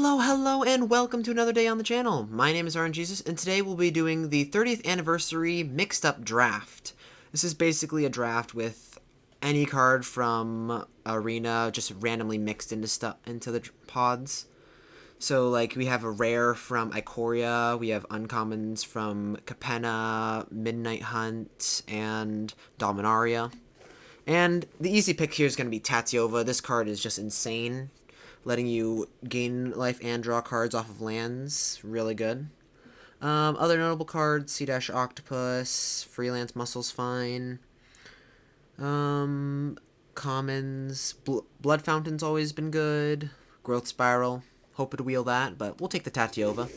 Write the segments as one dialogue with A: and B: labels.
A: Hello, and welcome to another day on the channel. My name is RNGesus, and today we'll be doing the 30th anniversary mixed up draft. This is basically a draft with any card from Arena just randomly mixed into the pods. So, like, we have a rare from Ikoria, we have uncommons from Capenna, Midnight Hunt, and Dominaria. And the easy pick here is going to be Tatyova. This card is just insane, letting you gain life and draw cards off of lands. Really good. Other notable cards, Sea-Octopus, Freelance Muscle's fine. Commons, Blood Fountain's always been good. Growth Spiral, hope to wheel that, but we'll take the Tatyova.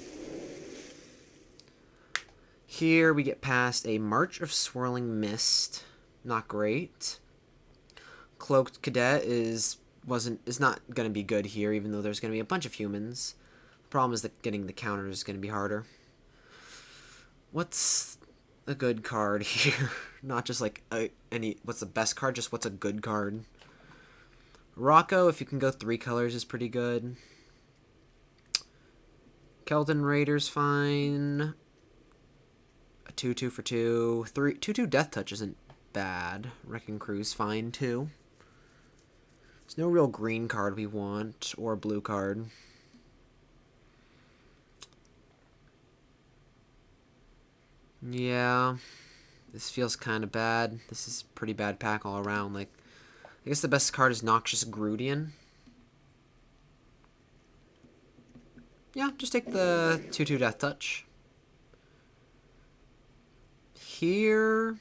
A: Here we get past a March of Swirling Mist. Not great. Cloaked Cadet is not going to be good here, even though there's going to be a bunch of humans. The problem is that getting the counter is going to be harder. What's a good card here? Not just like what's the best card, just what's a good card. Rocco, if you can go 3 colors, is pretty good. Kelton Raider's fine. A 2/2 for 2. 2/2 Death Touch isn't bad. Wrecking Crew's fine too. There's no real green card we want, or blue card. Yeah, this feels kind of bad. This is a pretty bad pack all around. Like, I guess the best card is Noxious Grudian. Yeah, just take the 2/2 Death Touch. Here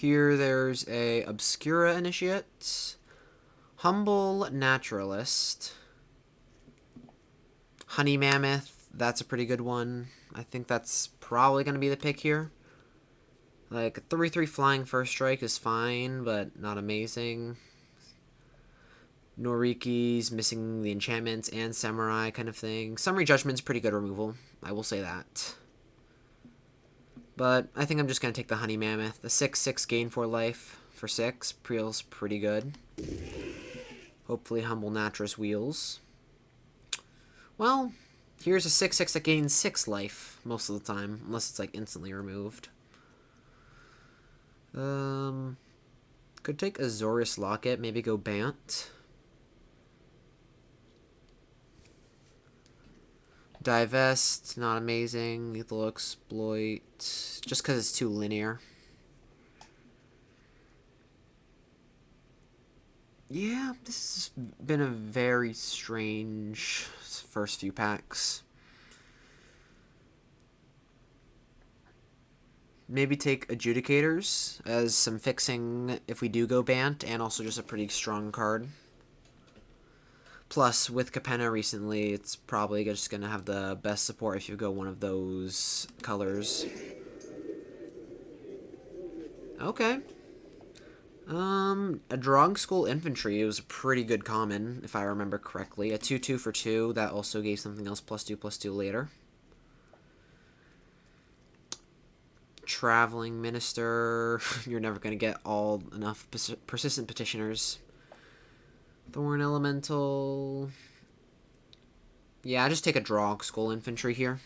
A: there's a Obscura Initiate, Humble Naturalist, Honey Mammoth, that's a pretty good one. I think that's probably going to be the pick here. Like, a 3/3 Flying First Strike is fine, but not amazing. Noriki's missing the enchantments and Samurai kind of thing. Summary Judgment's pretty good removal, I will say that. But I think I'm just going to take the Honey Mammoth. The 6/6 gain 4 life for 6 feels pretty good. Hopefully Humble Naturalist wheels. Well, here's a 6/6 that gains 6 life most of the time, unless it's like instantly removed. Could take Azorius Locket, maybe go Bant. Divest, not amazing. Lethal Exploit, just because it's too linear. Yeah, this has been a very strange first few packs. Maybe take Adjudicators as some fixing if we do go Bant, and also just a pretty strong card. Plus, with Capenna recently, it's probably just going to have the best support if you go one of those colors. Okay. A Drog School Infantry, it was a pretty good common, if I remember correctly. A 2/2 for 2, that also gave something else +2/+2 later. Traveling Minister, you're never going to get enough Persistent Petitioners. Thorn Elemental. Yeah, I just take a Drog School Infantry here.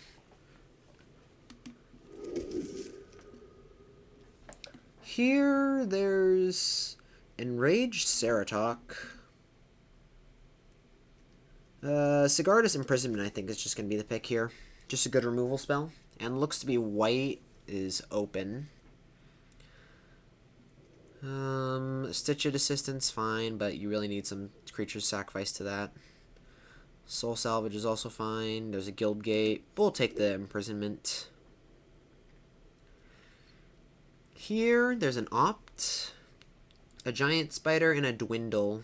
A: Here, there's Enraged Ceratok. Sigardus Imprisonment, I think, is just going to be the pick here. Just a good removal spell. And looks to be white is open. Stitched Assistance, fine, but you really need some creatures sacrificed to that. Soul Salvage is also fine. There's a Guild Gate. We'll take the Imprisonment. Here, there's an Opt, a Giant Spider, and a Dwindle.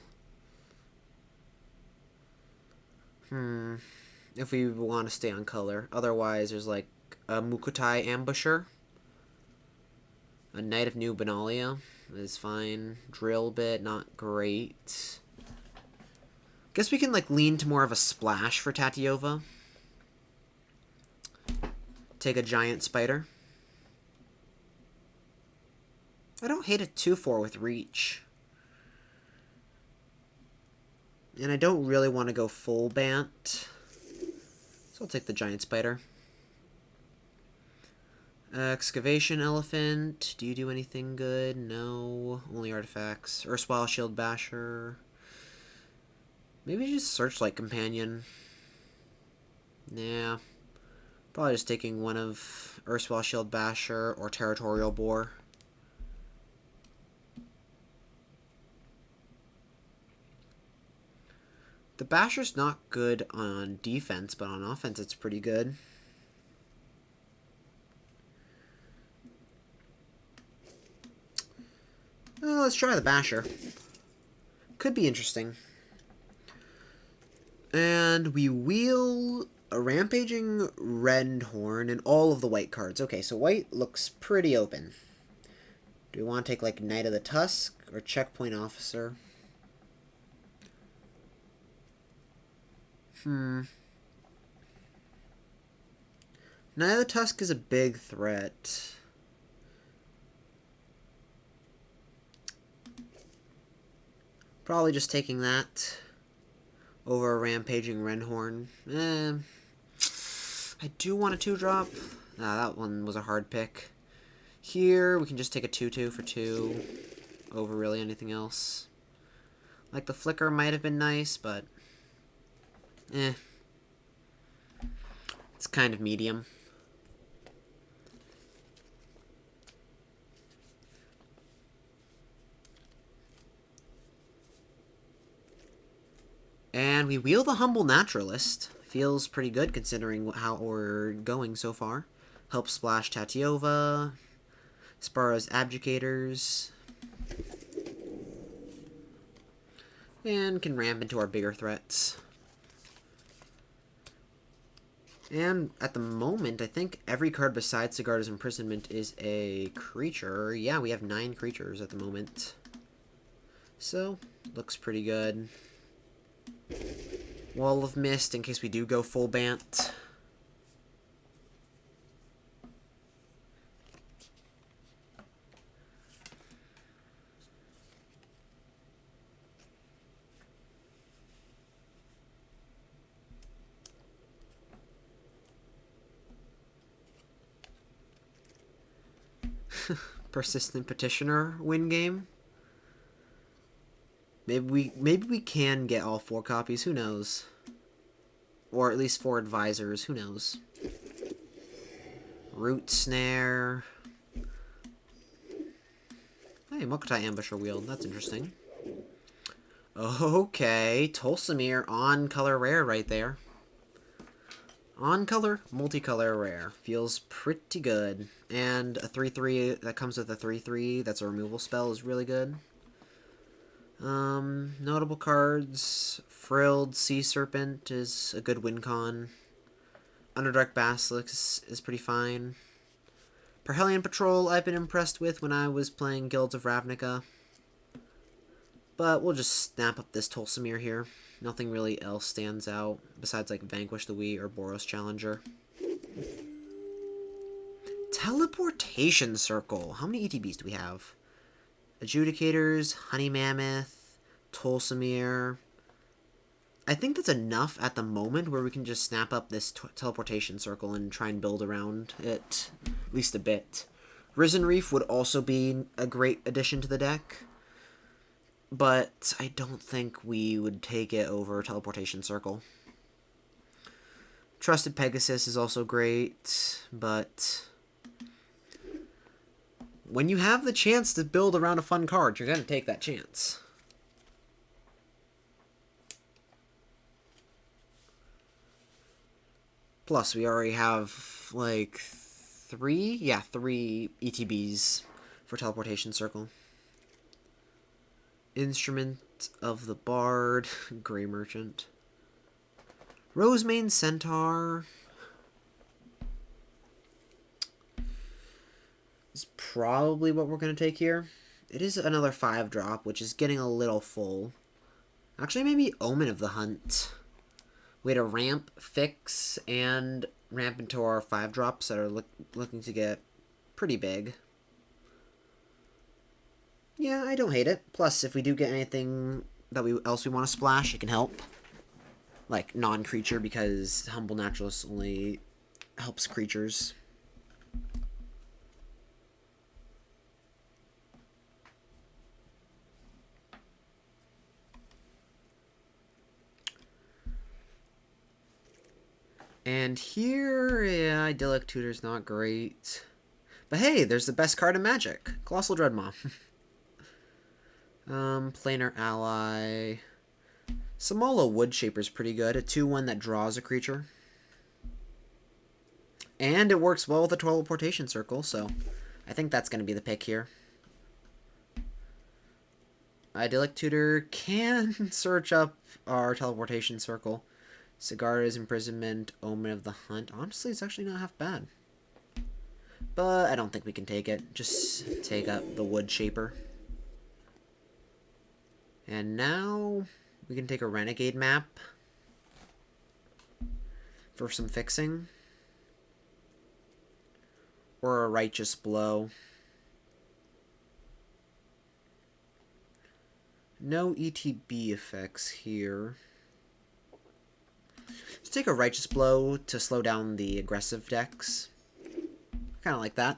A: If we want to stay on color. Otherwise, there's like a Mukutai Ambusher. A Knight of New Benalia is fine. Drill Bit, not great. Guess we can like lean to more of a splash for Tatyova. Take a Giant Spider. I don't hate a 2/4 with Reach. And I don't really want to go full Bant. So I'll take the giant spider. Excavation elephant. Do you do anything good? No. Only artifacts. Erstwhile shield basher. Maybe just searchlight companion. Yeah. Probably just taking one of erstwhile shield basher or territorial boar. The basher's not good on defense, but on offense it's pretty good. Let's try the basher. Could be interesting. And we wheel a rampaging Rendhorn and all of the white cards. Okay, so white looks pretty open. Do we want to take like Knight of the Tusk or Checkpoint Officer? Knight of the Tusk is a big threat. Probably just taking that over a rampaging Rendhorn. I do want a 2-drop. That one was a hard pick. Here, we can just take a 2/2 for 2 over really anything else. Like, the flicker might have been nice, but it's kind of medium. And we wheel the Humble Naturalist. Feels pretty good considering how we're going so far. Help splash Tatiova. Spara's Abjugators. And can ramp into our bigger threats. And at the moment, I think every card besides Sigarda's Imprisonment is a creature. Yeah, we have 9 creatures at the moment. So, looks pretty good. Wall of Mist in case we do go full Bant. Persistent Petitioner win game. Maybe we can get all 4 copies. Who knows? Or at least 4 advisors. Who knows? Root Snare. Hey, Mokotai Ambusher Wield. That's interesting. Okay, Tolsimir on color rare right there. On color, multicolor rare. Feels pretty good. And a 3/3 that comes with a 3/3 that's a removal spell is really good. Notable cards. Frilled Sea Serpent is a good win con. Underdark Basilisk is pretty fine. Perhellion Patrol I've been impressed with when I was playing Guilds of Ravnica. But we'll just snap up this Tolsimir here. Nothing really else stands out besides like Vanquish the Wii or Boros Challenger. Teleportation Circle. How many ETBs do we have? Adjudicators, Honey Mammoth, Tolsimir. I think that's enough at the moment where we can just snap up this Teleportation Circle and try and build around it at least a bit. Risen Reef would also be a great addition to the deck, but I don't think we would take it over Teleportation Circle. Trusted Pegasus is also great, but when you have the chance to build around a fun card, you're going to take that chance. Plus, we already have, like, 3 ETBs for Teleportation Circle. Instrument of the Bard, Grey Merchant. Rosemane Centaur is probably what we're going to take here. It is another 5-drop, which is getting a little full. Actually, maybe Omen of the Hunt. We had a ramp, fix, and ramp into our 5-drops that are looking to get pretty big. Yeah, I don't hate it. Plus, if we do get anything else we want to splash, it can help. Like non-creature, because Humble Naturalist only helps creatures. And here, yeah, Idyllic Tutor's not great. But hey, there's the best card in Magic. Colossal Dreadmaw. Planar Ally. Samala Woodshaper's pretty good. A 2/1 that draws a creature. And it works well with a teleportation circle, so I think that's going to be the pick here. Idyllic Tutor can search up our teleportation circle. Sigarda's Imprisonment, Omen of the Hunt. Honestly, it's actually not half bad. But I don't think we can take it. Just take up the Wood Shaper. And now we can take a Renegade map for some fixing. Or a Righteous Blow. No ETB effects here. Let's take a Righteous Blow to slow down the aggressive decks. Kind of like that.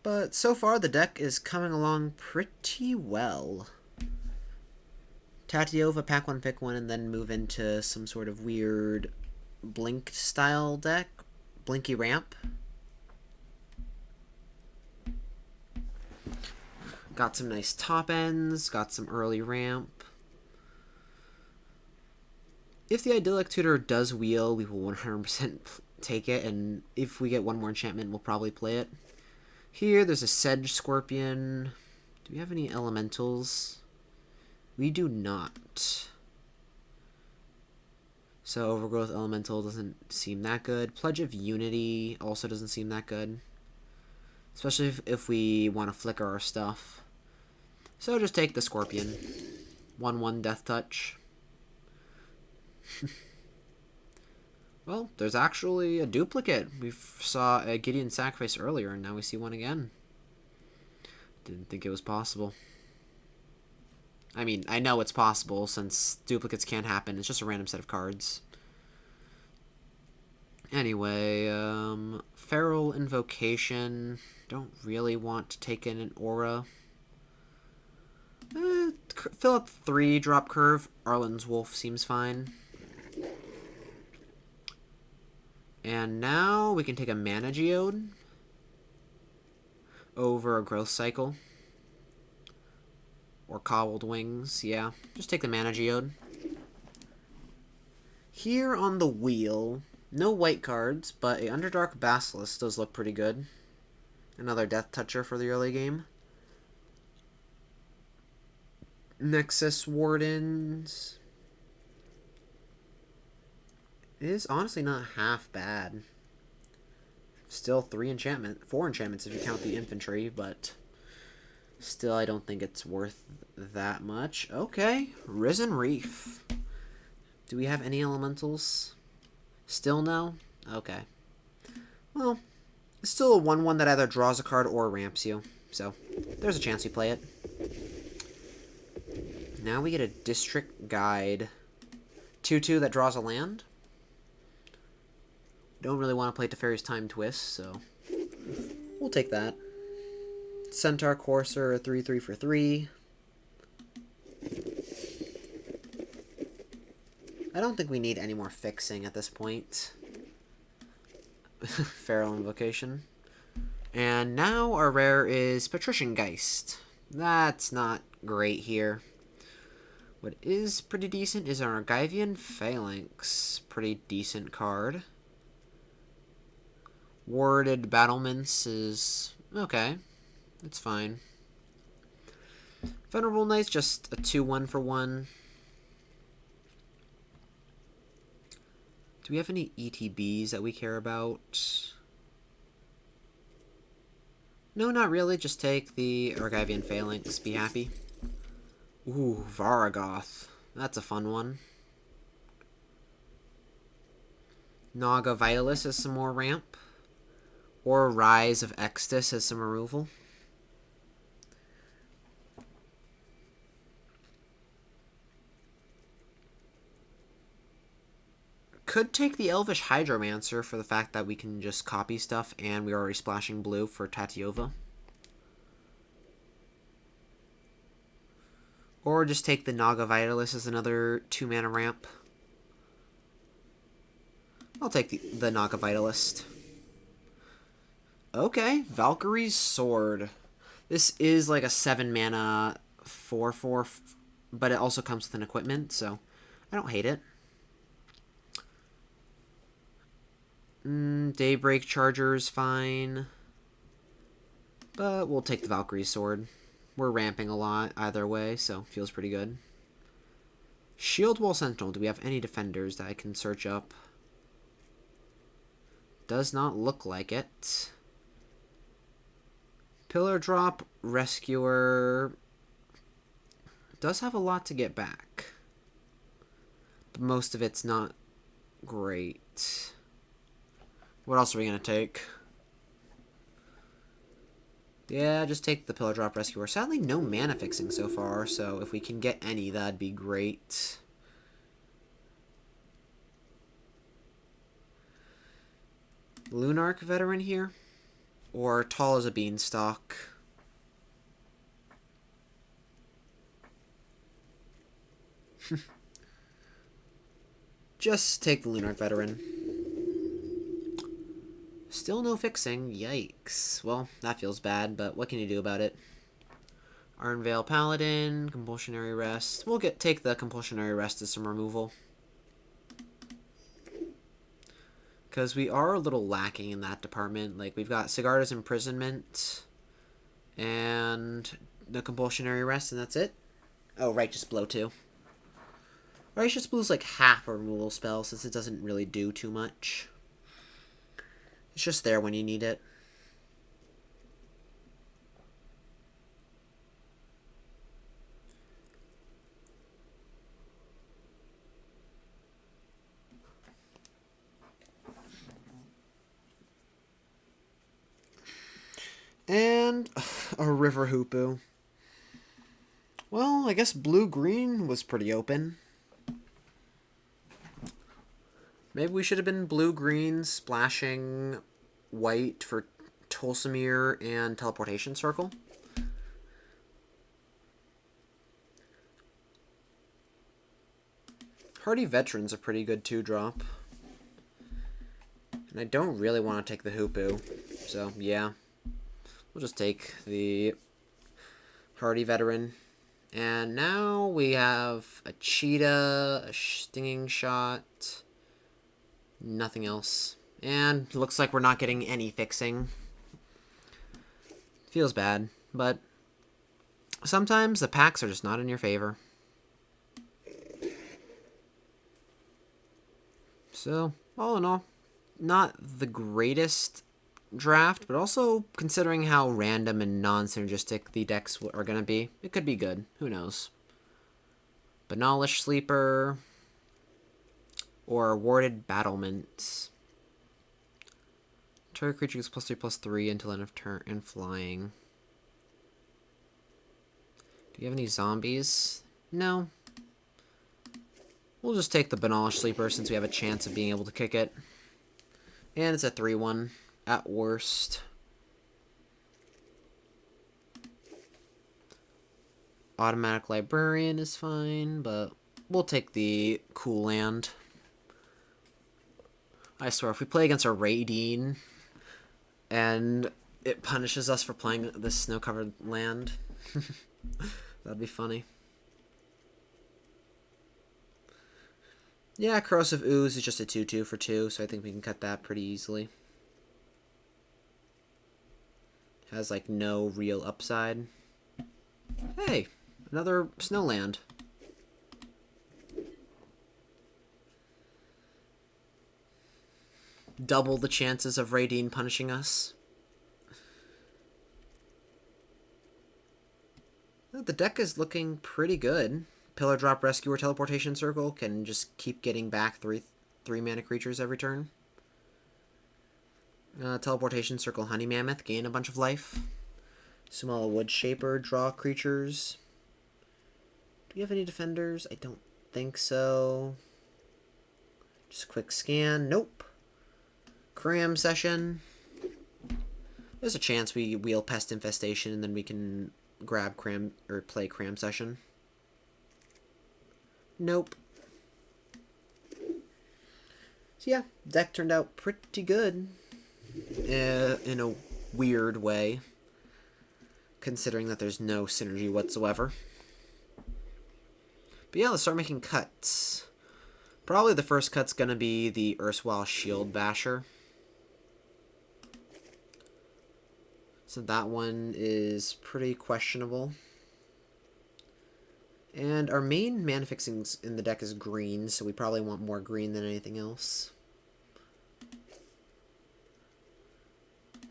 A: But so far the deck is coming along pretty well. Tatiova, pack one, pick one, and then move into some sort of weird blinked style deck. Blinky ramp. Got some nice top ends, got some early ramp. If the Idyllic Tutor does wheel, we will 100% take it, and if we get one more enchantment, we'll probably play it. Here, there's a Sedge Scorpion. Do we have any elementals? We do not. So Overgrowth Elemental doesn't seem that good. Pledge of Unity also doesn't seem that good. Especially if we want to flicker our stuff. So just take the Scorpion. 1/1 Death Touch. Well, there's actually a duplicate. We saw a Gideon Sacrifice earlier, and now we see one again. Didn't think it was possible. I mean, I know it's possible since duplicates can't happen. It's just a random set of cards. Anyway, Feral Invocation. Don't really want to take in an Aura. Fill up 3 drop curve. Arlen's Wolf seems fine. And now we can take a Mana Geode over a Growth Cycle. Or Cobbled Wings, yeah. Just take the Mana Geode. Here on the wheel, no white cards, but a Underdark Basilisk does look pretty good. Another Death Toucher for the early game. Nexus Wardens is honestly not half bad. Still 4 enchantments if you count the infantry, but still I don't think it's worth that much. Okay, Risen Reef. Do we have any elementals? Still no? Okay. Well, it's still a 1/1 that either draws a card or ramps you, so there's a chance you play it. Now we get a District Guide. 2/2 that draws a land. Don't really want to play Teferi's Time Twist, so we'll take that. Centaur Courser, a 3/3 for 3. I don't think we need any more fixing at this point. Feral Invocation. And now our rare is Patrician Geist. That's not great here. What is pretty decent is our Argivian Phalanx. Pretty decent card. Warded Battlements is okay. It's fine. Venerable Knight's just a 2/1 for 1. Do we have any ETBs that we care about? No, not really. Just take the Argivian Phalanx. Be happy. Ooh, Varagoth. That's a fun one. Naga Vitalist has some more ramp. Or Rise of Extus as some removal. Could take the Elvish Hydromancer for the fact that we can just copy stuff and we're already splashing blue for Tatiova. Or just take the Naga Vitalist as another 2-mana ramp. I'll take the Naga Vitalist. Okay, Valkyrie's Sword. This is like a 7-mana 4/4, but it also comes with an equipment, so I don't hate it. Daybreak Charger is fine, but we'll take the Valkyrie Sword. We're ramping a lot either way, so feels pretty good. Shield Wall Sentinel. Do we have any defenders that I can search up? Does not look like it. Pillar Drop Rescuer does have a lot to get back, but most of it's not great. What else are we going to take? Yeah, just take the Pillar Drop Rescuer. Sadly, no mana fixing so far, so if we can get any, that'd be great. Lunarch Veteran here? Or Tall as a Beanstalk? Just take the Lunarch Veteran. Still no fixing. Yikes. Well, that feels bad, but what can you do about it? Arnvale Paladin, Compulsionary Rest. We'll take the Compulsionary Rest as some removal. Because we are a little lacking in that department. Like, we've got Sigarda's Imprisonment and the Compulsionary Rest, and that's it. Oh, Righteous Blow, too. Righteous Blow is like half a removal spell, since it doesn't really do too much. It's just there when you need it. And a River Hoopoe. Well, I guess blue-green was pretty open. Maybe we should have been blue-green, splashing white for Tolsimir and Teleportation Circle. Hardy Veteran's a pretty good 2-drop. And I don't really want to take the Hoopoe, so yeah. We'll just take the Hardy Veteran. And now we have a Cheetah, a Stinging Shot, nothing else. And looks like we're not getting any fixing. Feels bad, but sometimes the packs are just not in your favor. So, all in all, not the greatest draft, but also considering how random and non-synergistic the decks are going to be, it could be good. Who knows? Banalish Sleeper or Warded Battlement. Target creature gets +3/+3 until end of turn and flying. Do you have any zombies? No. We'll just take the Banalish Sleeper since we have a chance of being able to kick it. And it's a 3/1 at worst. Automatic Librarian is fine, but we'll take the Cool Land. I swear, if we play against a Raideen and it punishes us for playing this snow-covered land, that'd be funny. Yeah, Corrosive Ooze is just a 2/2 for 2, so I think we can cut that pretty easily. Has, like, no real upside. Hey, another Snowland. Double the chances of Raideen punishing us. The deck is looking pretty good. Pillar Drop Rescuer Teleportation Circle can just keep getting back three mana creatures every turn. Teleportation Circle Honey Mammoth, gain a bunch of life. Small Wood Shaper, draw creatures. Do we have any defenders? I don't think so. Just a quick scan. Nope. Cram Session. There's a chance we wheel Pest Infestation and then we can grab Cram or play Cram Session. Nope. So yeah, deck turned out pretty good in a weird way, considering that there's no synergy whatsoever. But yeah, let's start making cuts. Probably the first cut's gonna be the erstwhile Shield Basher. So that one is pretty questionable. And our main mana fixings in the deck is green, so we probably want more green than anything else.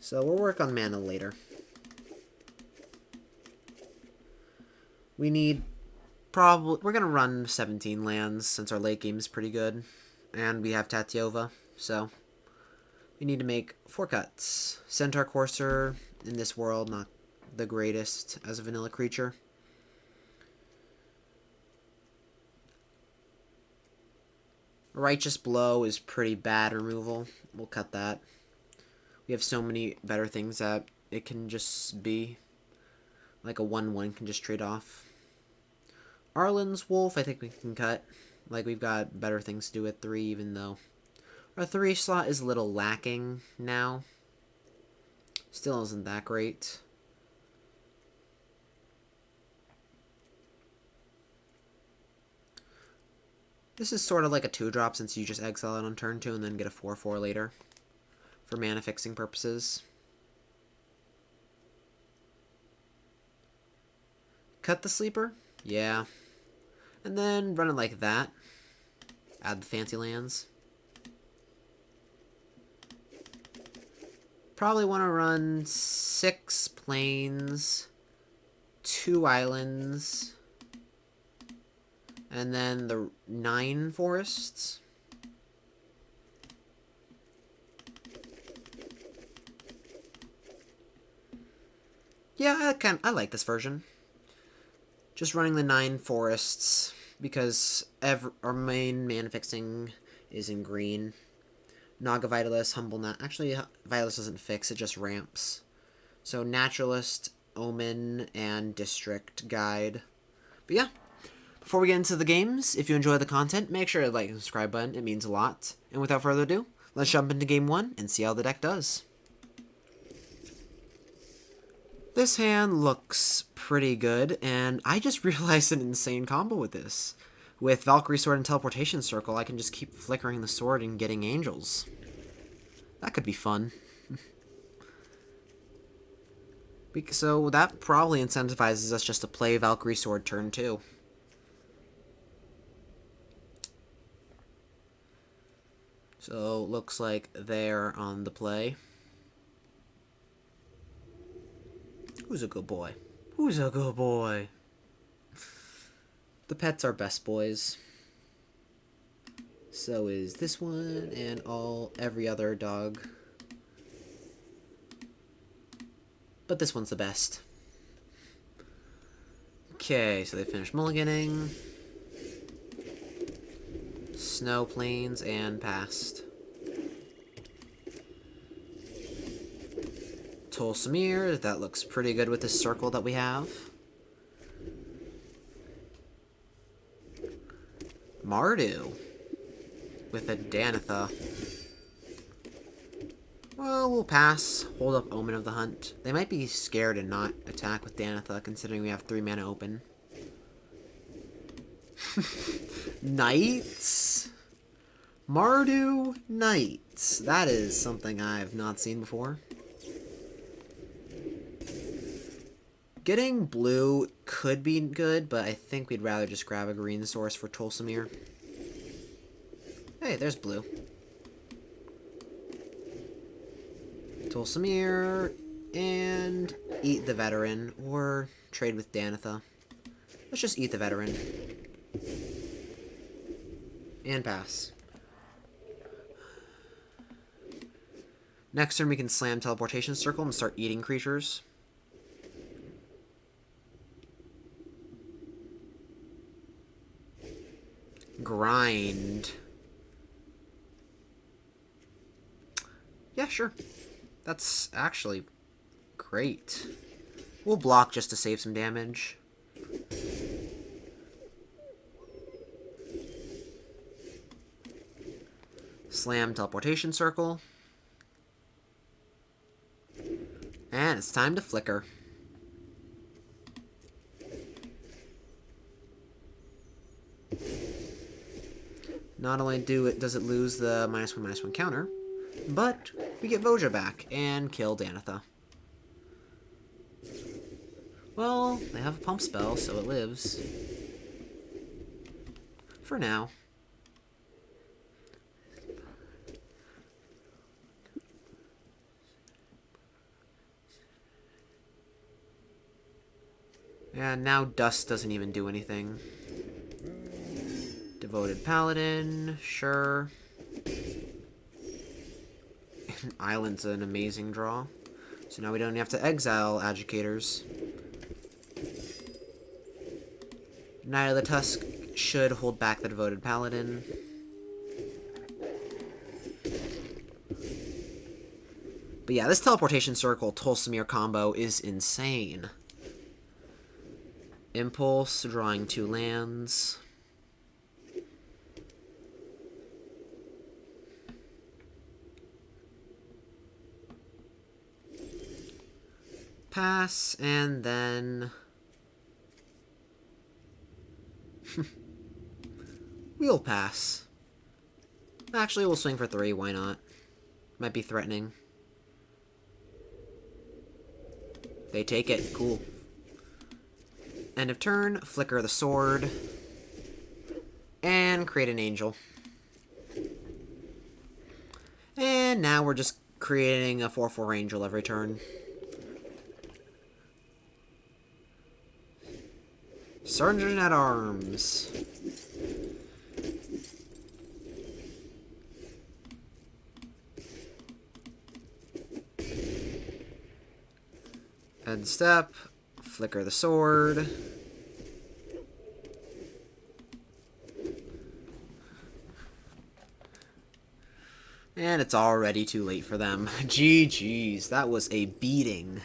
A: So we'll work on mana later. We need we're going to run 17 lands since our late game is pretty good. And we have Tatiova, so we need to make 4 cuts. Centaur Courser, in this world, not the greatest as a vanilla creature. Righteous Blow is pretty bad removal. We'll cut that. We have so many better things that it can just be. Like a 1/1 can just trade off. Arlen's Wolf, I think we can cut. Like, we've got better things to do at 3, even though our 3 slot is a little lacking now. Still isn't that great. This is sort of like a 2-drop since you just exile it on turn 2 and then get a 4/4 later for mana fixing purposes. Cut the Sleeper? Yeah. And then run it like that. Add the fancy lands. Probably want to run 6 plains, 2 islands, and then the 9 forests. Yeah, I like this version. Just running the 9 forests because our main mana fixing is in green. Naga Vitalist, Humble actually, Vitalist doesn't fix, it just ramps. So Naturalist, Omen, and District Guide. But yeah, before we get into the games, if you enjoy the content, make sure to like and subscribe button, it means a lot. And without further ado, let's jump into game 1 and see how the deck does. This hand looks pretty good, and I just realized an insane combo with this. With Valkyrie Sword and Teleportation Circle, I can just keep flickering the sword and getting angels. That could be fun. So that probably incentivizes us just to play Valkyrie Sword turn 2. So looks like they're on the play. Who's a good boy? Who's a good boy? The pets are best boys. So is this one and every other dog. But this one's the best. Okay, so they finished mulliganing. Snow plains and passed. Tolsimir, that looks pretty good with this circle that we have. Mardu with a Danitha. Well, we'll pass. Hold up Omen of the Hunt. They might be scared and not attack with Danitha, considering we have 3 mana open. Knights? Mardu Knights. That is something I've not seen before. Getting blue could be good, but I think we'd rather just grab a green source for Tolsimir. Hey, there's blue. Tolsimir, and eat the veteran, or trade with Danitha. Let's just eat the veteran. And pass. Next turn we can slam teleportation circle and start eating creatures. Grind. Yeah, sure. That's actually great. We'll block just to save some damage. Slam teleportation circle. And it's time to flicker. Not only does it lose the -1/-1 counter, but we get Voja back and kill Danitha. Well, they have a pump spell, so it lives. For now. And now Dust doesn't even do anything. Devoted Paladin, sure. Island's an amazing draw. So now we don't have to exile Educators. Knight of the Tusk should hold back the Devoted Paladin. But yeah, this Teleportation Circle Tolsimir combo is insane. Impulse, drawing 2 lands. Pass, and then... we'll pass. Actually, we'll swing for 3, why not? Might be threatening. They take it, cool. End of turn, flicker the sword, and create an angel. And now we're just creating a 4/4 angel every turn. Sergeant at Arms. End step, flicker the sword. And it's already too late for them. GG's, that was a beating.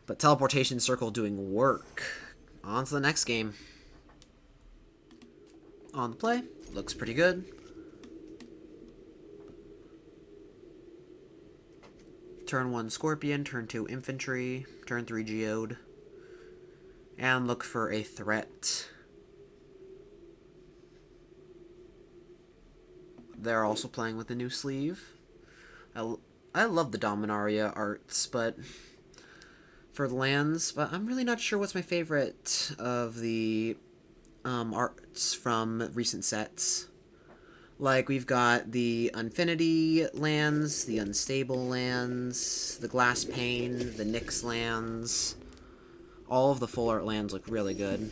A: But Teleportation Circle doing work. On to the next game. On the play, looks pretty good. Turn 1 Scorpion, turn 2 Infantry, turn 3 Geode. And look for a threat. They're also playing with a new sleeve. I love the Dominaria arts, but for the lands, but I'm really not sure what's my favorite of the arts from recent sets. Like, we've got the Infinity lands, the Unstable lands, the Glass Pane, the Nyx lands. All of the full art lands look really good.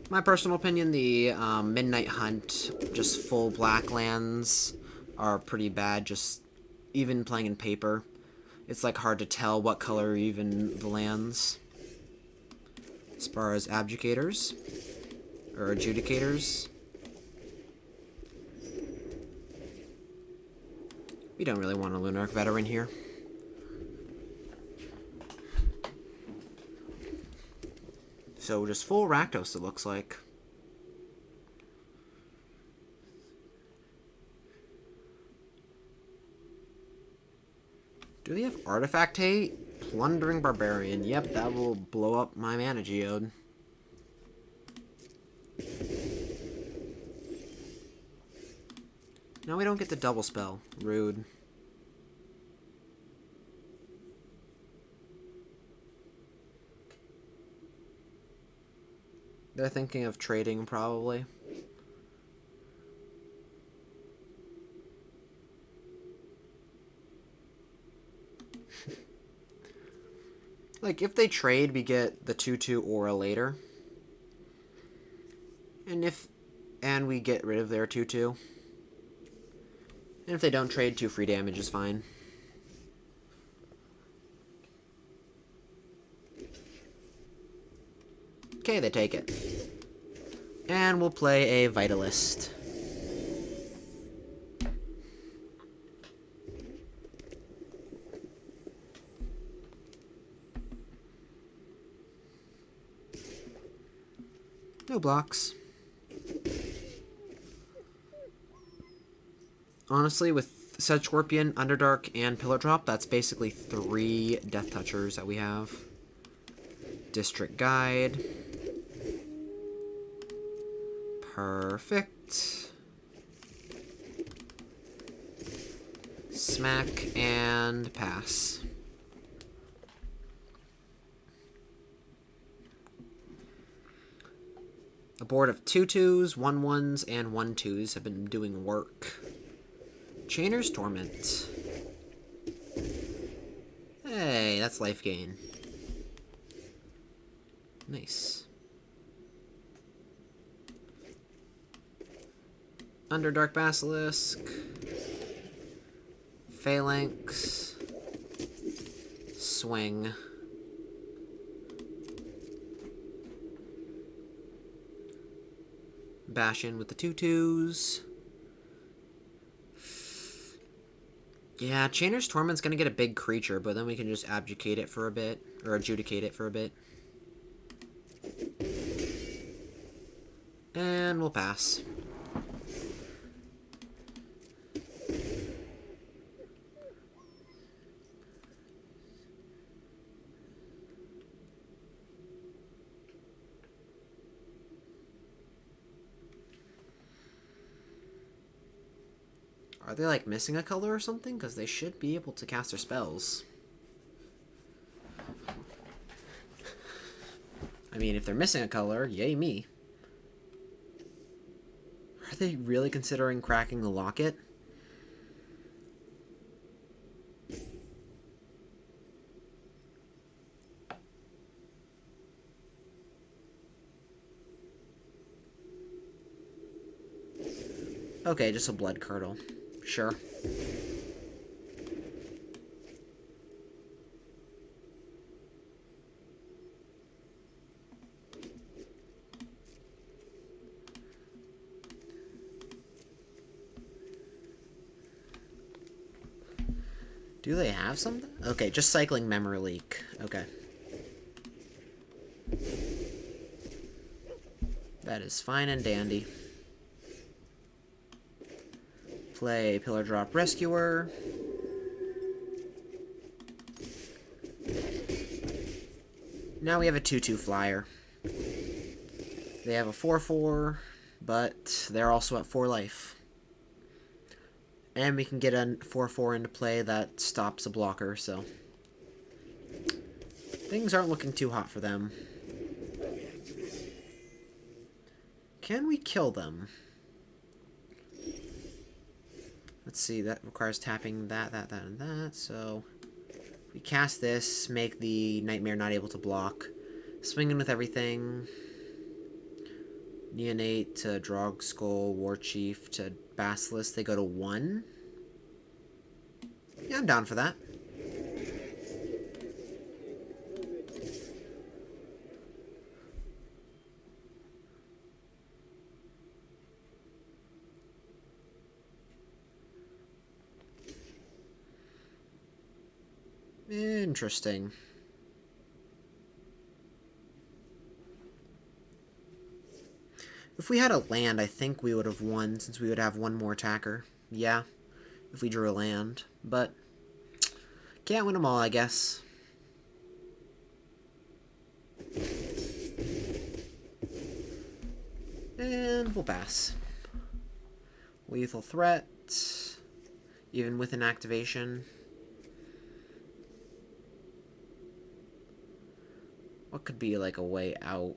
A: My personal opinion, the Midnight Hunt, just full black lands, are pretty bad, just even playing in paper. It's like hard to tell what color even the lands. As far as Abjugators, or Adjudicators, we don't really want a Lunarch Veteran here. So just full Rakdos, it looks like. Do they have Artifact Hate? Plundering Barbarian. Yep, that will blow up my mana geode. Now we don't get the double spell. Rude. They're thinking of trading, probably. Like, if they trade, we get the 2/2 Aura later. And we get rid of their 2/2. And if they don't trade, 2 free damage is fine. Okay, they take it. And we'll play a Vitalist. No blocks. Honestly, with Sedge Scorpion, Underdark, and Pillar Drop, that's basically 3 Death Touchers that we have. District Guide. Perfect. Smack and pass. A board of 2/2s, 1/1s, and 1/2s have been doing work. Chainer's Torment. Hey, that's life gain. Nice. Underdark Basilisk. Phalanx. Swing. Bash in with the 2/2s. Yeah, Chainer's Torment's gonna get a big creature, but then we can just abdicate it for a bit, or adjudicate it for a bit. And we'll pass. Are they, like, missing a color or something? Because they should be able to cast their spells. I mean, if they're missing a color, yay me. Are they really considering cracking the locket? Okay, just a blood curdle. Sure. Do they have something? Okay, just cycling Memory Leak. Okay. That is fine and dandy. Play Pillar Drop Rescuer. Now we have a 2/2 flyer. They have a 4/4, but they're also at 4 life. And we can get a 4/4 into play that stops a blocker, so things aren't looking too hot for them. Can we kill them? Let's see, that requires tapping that, and that, so we cast this, make the Nightmare not able to block. Swinging with everything. Neonate to Drog Skull, War Chief to Basilisk, they go to 1. Yeah, I'm down for that. Interesting. If we had a land, I think we would have won, since we would have 1 more attacker. Yeah, if we drew a land. But can't win them all, I guess. And we'll pass. Lethal threat. Even with an activation. What could be like a way out?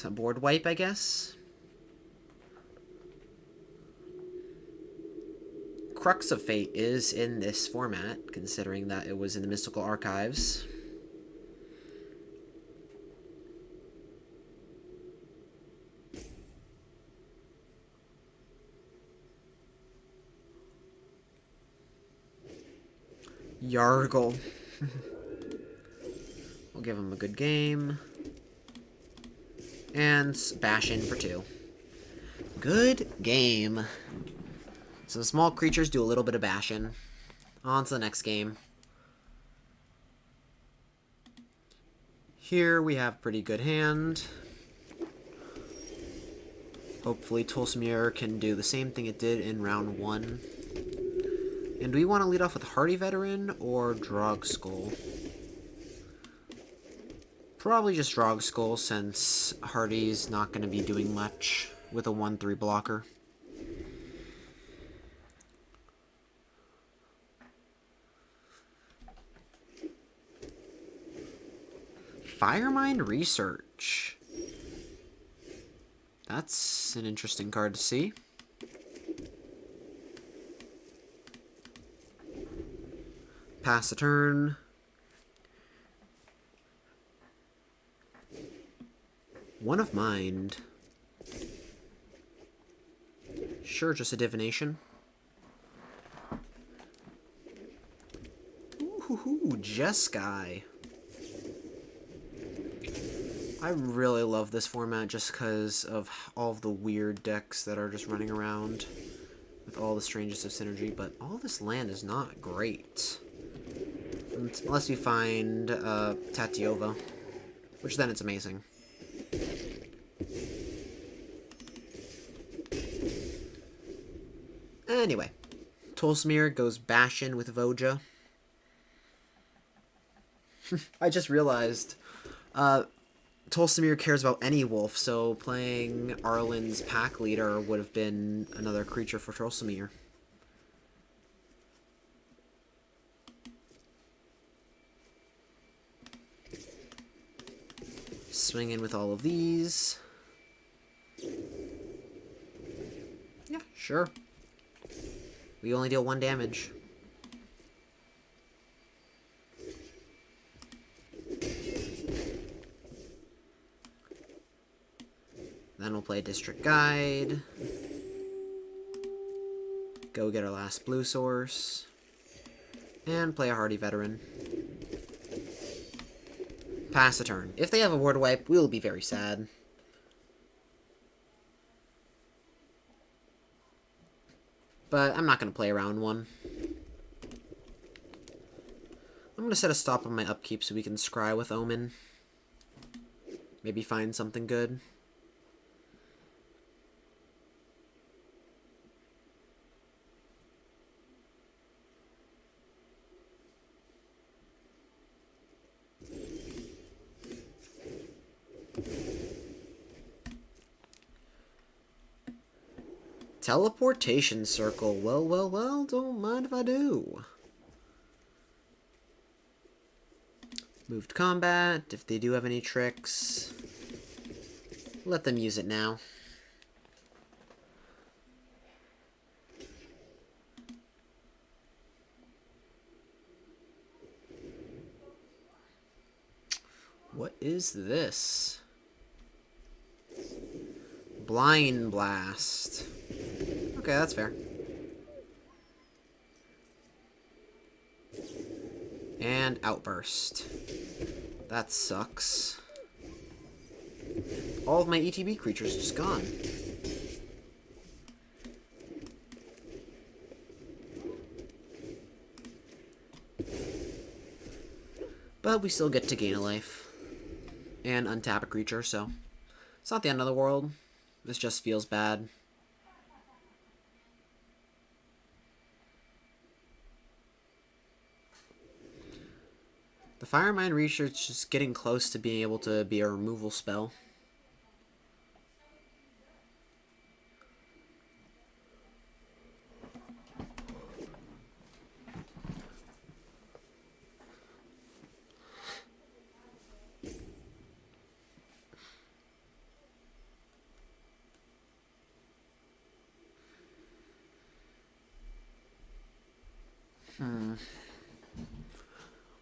A: A board wipe, I guess? Crux of Fate is in this format, considering that it was in the Mystical Archives. Yargle. We'll give him a good game. And bash in for 2. Good game. So the small creatures do a little bit of bashing. On to the next game. Here we have pretty good hand. Hopefully Tolsimir can do the same thing it did in round 1. And do we want to lead off with Hardy Veteran or Drog Skull? Probably just Drog Skull, since Hardy's not going to be doing much with a 1/3 blocker. Firemind Research. That's an interesting card to see. Pass the turn. One of Mind. Sure, just a divination. Ooh, Jeskai. I really love this format just because of all of the weird decks that are just running around with all the strangest of synergy, but all this land is not great. Unless you find Tatiova, which then it's amazing. Anyway, Tolsimir goes bashin' with Voja. I just realized Tolsimir cares about any wolf, so playing Arlen's pack leader would have been another creature for Tolsimir. Swing in with all of these. Yeah, sure. We only deal 1 damage. Then we'll play District Guide. Go get our last blue source. And play a Hardy Veteran. Pass a turn. If they have a word wipe, we'll be very sad. But I'm not going to play around 1. I'm going to set a stop on my upkeep so we can scry with Omen. Maybe find something good. Teleportation Circle. Well, well, well, don't mind if I do. Moved combat. If they do have any tricks, let them use it now. What is this? Blind Blast. Okay, that's fair. And Outburst. That sucks. All of my ETB creatures are just gone. But we still get to gain a life. And untap a creature, so it's not the end of the world. This just feels bad. The Firemind Research is getting close to being able to be a removal spell.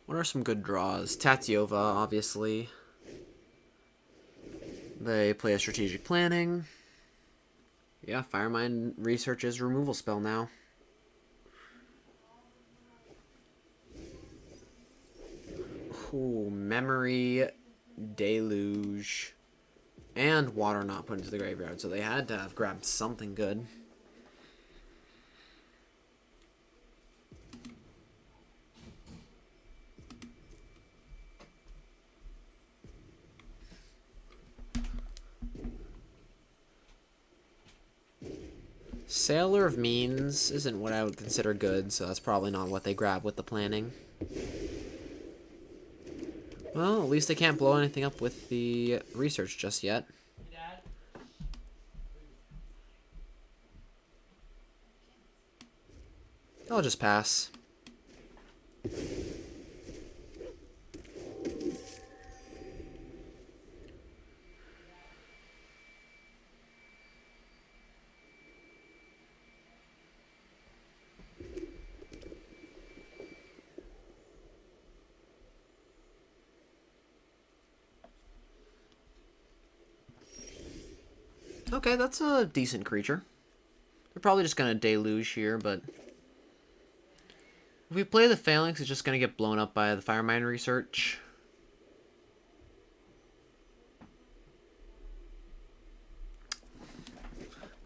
A: What are some good draws? Tatiova, obviously. They play a strategic planning. Yeah, Firemind Research is removal spell now. Ooh, memory deluge. And water not put into the graveyard, so they had to have grabbed something good. Sailor of Means isn't what I would consider good, so that's probably not what they grab with the planning. Well, at least they can't blow anything up with the research just yet. I'll just pass. Okay, that's a decent creature. They're probably just going to deluge here, but if we play the Phalanx, it's just going to get blown up by the Fire Mine Research.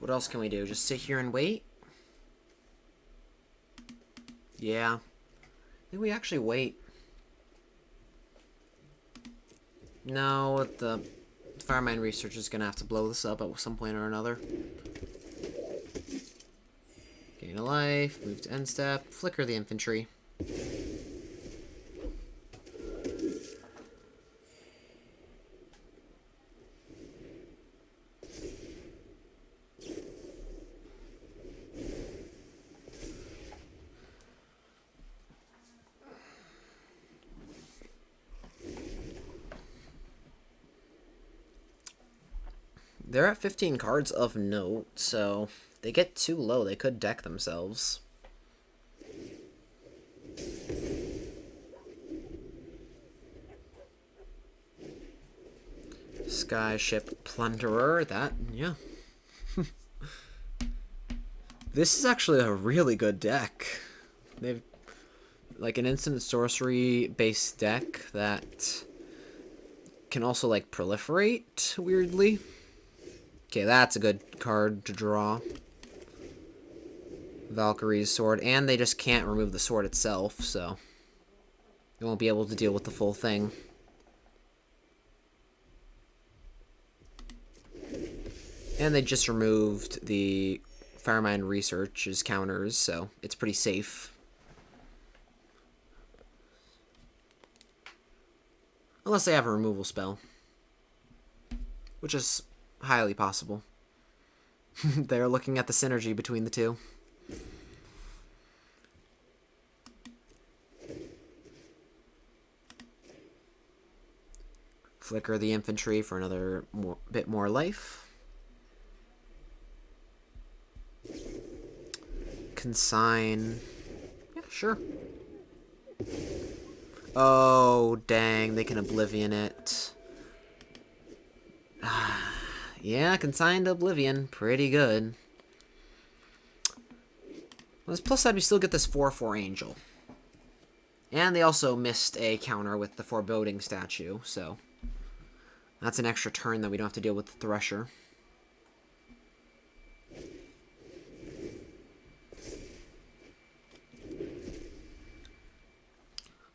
A: What else can we do? Just sit here and wait? Yeah. I think we actually wait. No, the Fire Mine Research is going to have to blow this up at some point or another. Gain a life, move to end step, flicker the infantry. They're at 15 cards of note, so if they get too low, they could deck themselves. Skyship Plunderer, that, yeah. This is actually a really good deck. They've, like, an instant sorcery-based deck that can also, like, proliferate, weirdly. Okay, that's a good card to draw. Valkyrie's sword, and they just can't remove the sword itself, so they won't be able to deal with the full thing. And they just removed the Fire Mine Research's counters, so it's pretty safe. Unless they have a removal spell, which is highly possible. They're looking at the synergy between the two. Flicker the infantry for another bit more life. Consign. Yeah, sure. Oh, dang. They can Oblivion it. Yeah, Consigned Oblivion. Pretty good. Well, plus side, we still get this 4/4 Angel. And they also missed a counter with the Foreboding statue, so that's an extra turn that we don't have to deal with the Thresher.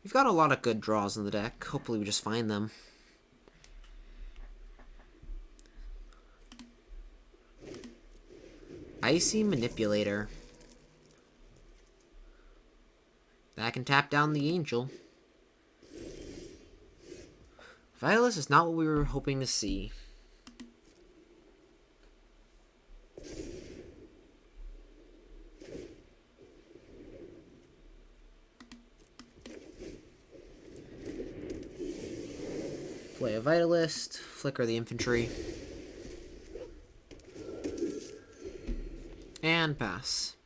A: We've got a lot of good draws in the deck. Hopefully we just find them. Icy Manipulator. That can tap down the Angel. Violus is not what we were hoping to see. Play a Vitalist, flicker the infantry, and pass.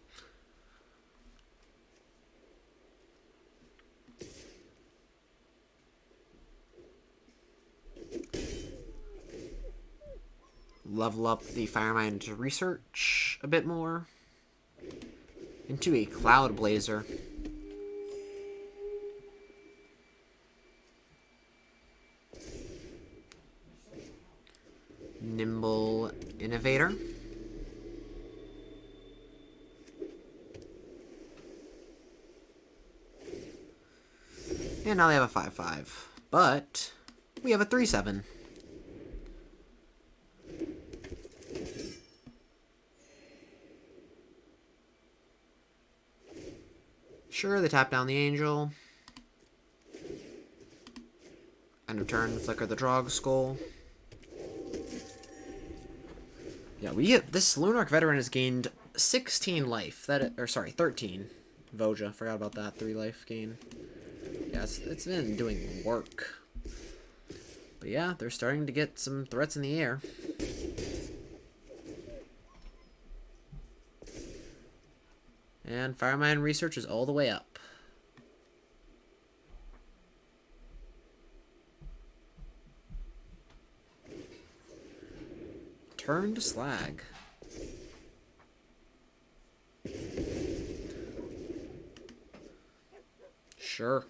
A: Level up the Fire Mine to Research a bit more into a Cloud Blazer. Nimble Innovator. And now they have a 5/5. But we have a 3/7. Sure, they tap down the angel. End of turn, flicker the Drog Skull. Yeah, this Lunarch veteran has gained 16 life. Or sorry, 13. Voja, forgot about that. 3 life gain. Yeah, it's been doing work. But yeah, they're starting to get some threats in the air. And Firemine research is all the way up. Turn to Slag. Sure.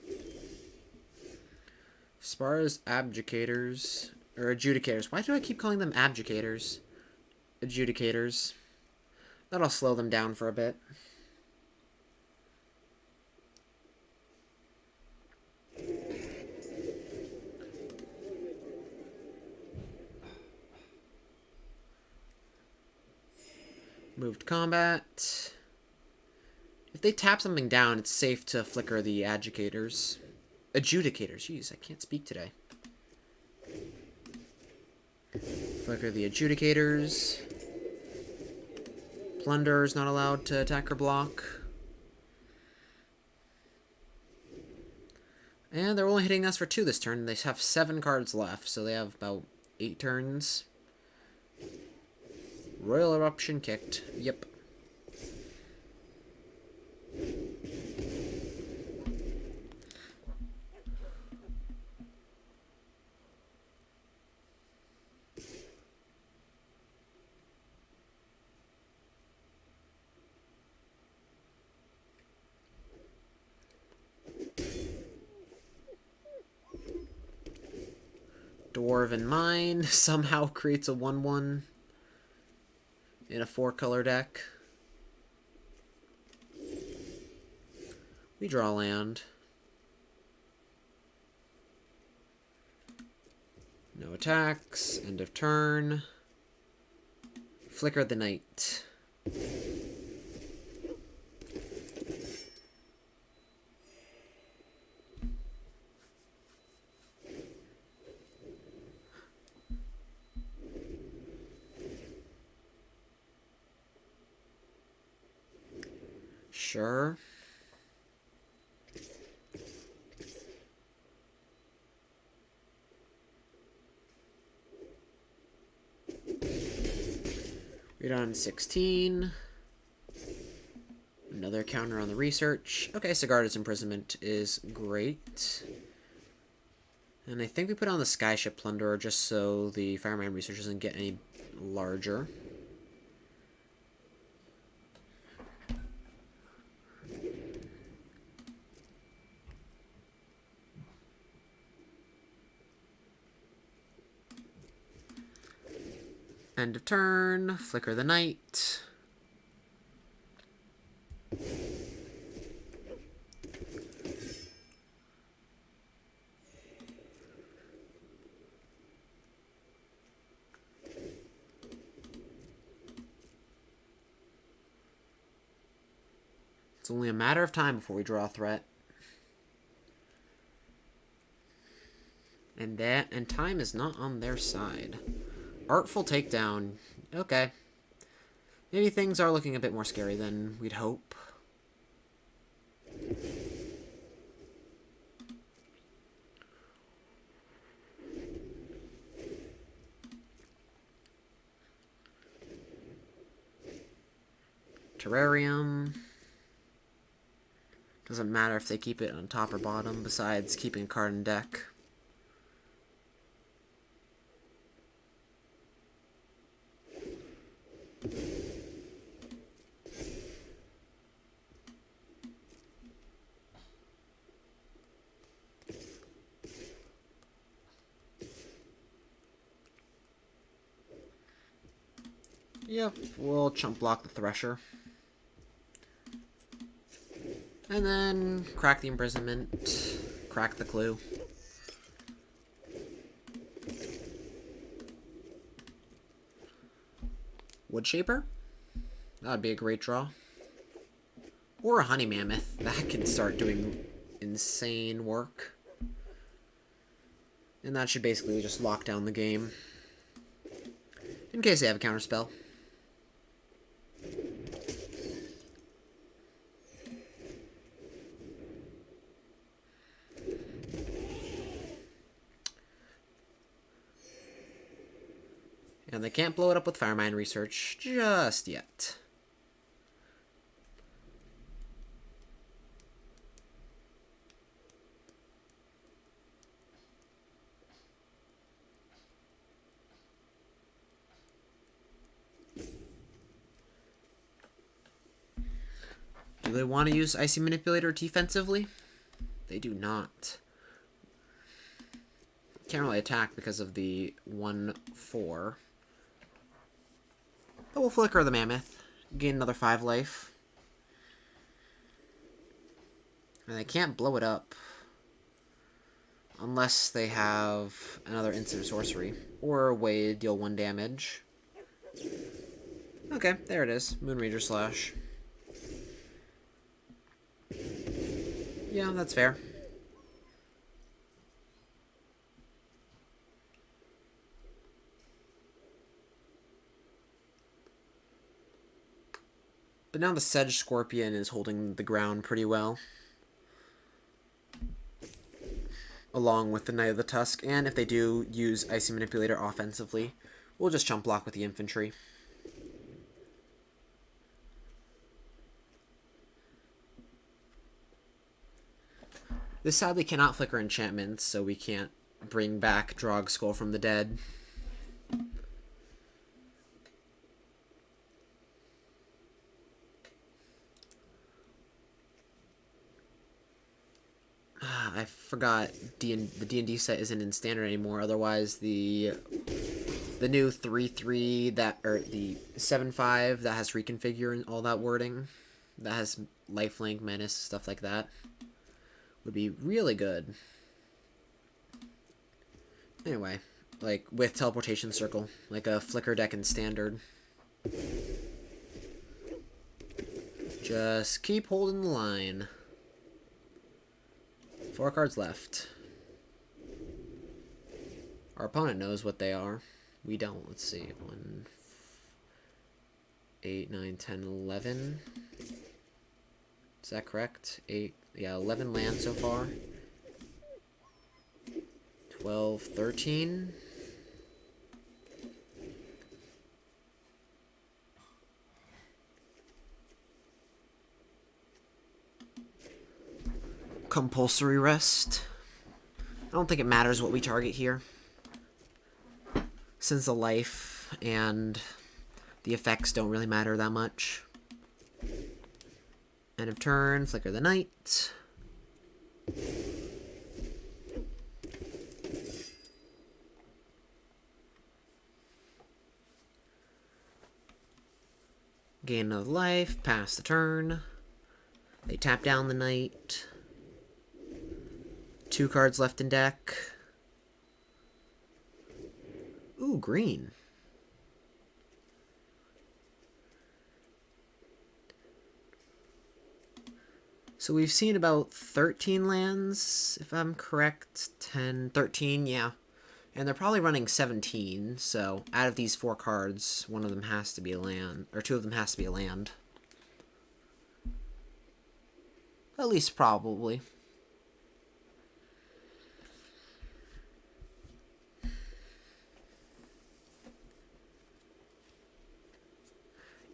A: As far as abjudicators, or adjudicators, why do I keep calling them abjudicators? Adjudicators. That'll slow them down for a bit. Moved combat. If they tap something down, it's safe to flicker the adjudicators. Adjudicators. Jeez, I can't speak today. Flicker the adjudicators. Plunder is not allowed to attack or block. And they're only hitting us for 2 this turn. They have 7 cards left, so they have about 8 turns. Royal Eruption kicked. Yep. Dwarven Mine somehow creates a 1/1 in a 4-color deck. We draw land. No attacks. End of turn. Flicker the Night. Sure. We're on 16. Another counter on the research. Okay, Sigarda's Imprisonment is great. And I think we put on the Skyship Plunderer just so the Firemine research doesn't get any larger. End of turn. Flicker the Night. It's only a matter of time before we draw a threat. And time is not on their side. Artful Takedown. Okay. Maybe things are looking a bit more scary than we'd hope. Terrarium. Doesn't matter if they keep it on top or bottom, besides keeping a card in deck. Yep, we'll chump block the Thresher. And then crack the Imprisonment, crack the Clue. Woodshaper? That would be a great draw. Or a Honey Mammoth. That can start doing insane work. And that should basically just lock down the game. In case they have a counterspell. And they can't blow it up with Fire Mine Research just yet. Do they want to use Icy Manipulator defensively? They do not. Can't really attack because of the 1/4. But we'll flicker the Mammoth. Gain another 5 life. And they can't blow it up. Unless they have another instant sorcery. Or a way to deal 1 damage. Okay, there it is. Moonrager Slash. Yeah, that's fair. But now the Sedge Scorpion is holding the ground pretty well. Along with the Knight of the Tusk. And if they do use Icy Manipulator offensively, we'll just chump block with the infantry. This sadly cannot flicker enchantments, so we can't bring back Drog Skull from the dead. I forgot the D&D set isn't in standard anymore. Otherwise, the new 3/3 that, or the 7/5 that has reconfigure and all that wording, that has lifelink, menace, stuff like that, would be really good. Anyway, like with teleportation circle, like a flicker deck in standard. Just keep holding the line. 4 cards left. Our opponent knows what they are. We don't. Let's see. 1, 8, 9, 10, 11. Is that correct? 8. Yeah, 11 lands so far. 12, 13. Compulsory rest. I don't think it matters what we target here, since the life and the effects don't really matter that much. End of turn, flicker the Knight. Gain another life, pass the turn. They tap down the Knight. 2 cards left in deck. Ooh, green. So we've seen about 13 lands, if I'm correct. 10, 13, yeah. And they're probably running 17, so out of these 4 cards, one of them has to be a land, or 2 of them has to be a land. At least probably.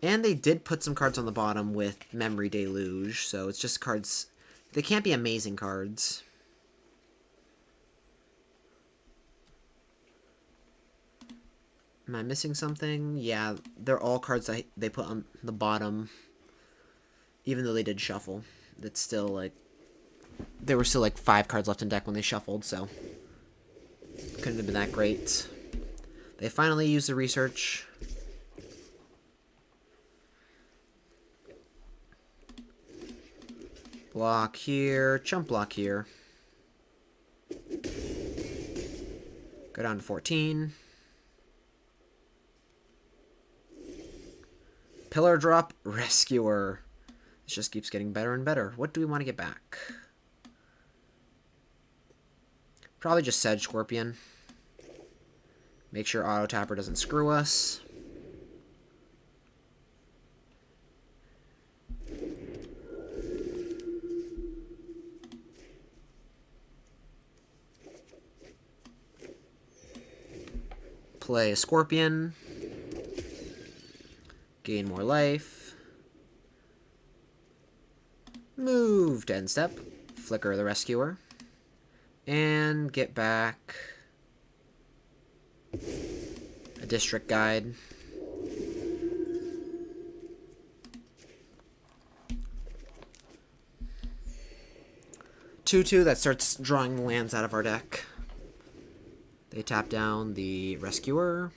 A: And they did put some cards on the bottom with Memory Deluge, so it's just cards. They can't be amazing cards. Am I missing something? Yeah, they're all cards that they put on the bottom. Even though they did shuffle. It's still like... There were still like 5 cards left in deck when they shuffled, so... Couldn't have been that great. They finally used the research. Block here, chump block here. Go down to 14. Pillar drop, rescuer. This just keeps getting better and better. What do we want to get back? Probably just Sedge Scorpion. Make sure Auto Tapper doesn't screw us. Play a Scorpion. Gain more life. Move to end step. Flicker the Rescuer. And get back a District Guide. Two, that starts drawing the lands out of our deck. They tap down the Rescuer.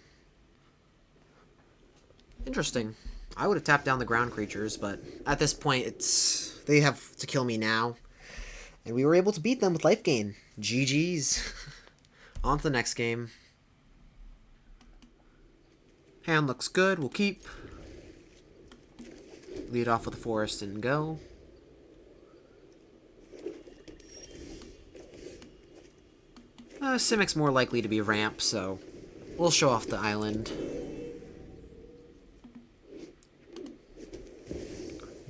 A: Interesting. I would have tapped down the ground creatures, but at this point, they have to kill me now. And we were able to beat them with life gain. GG's. On to the next game. Hand looks good. We'll keep. Lead off with a forest and go. Simic's more likely to be ramp, so we'll show off the island.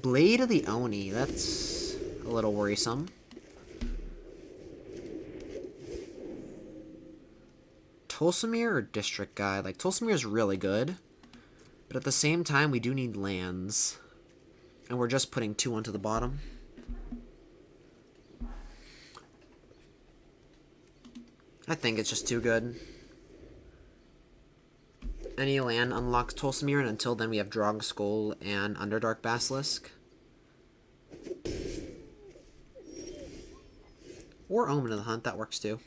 A: Blade of the Oni. That's a little worrisome. Tulsimir or District Guide? Like, Tulsimir is really good, but at the same time, we do need lands. And we're just putting 2 onto the bottom. I think it's just too good. Any land unlocks Tulsimir, and until then we have Drogskol and Underdark Basilisk. Or Omen of the Hunt, that works too.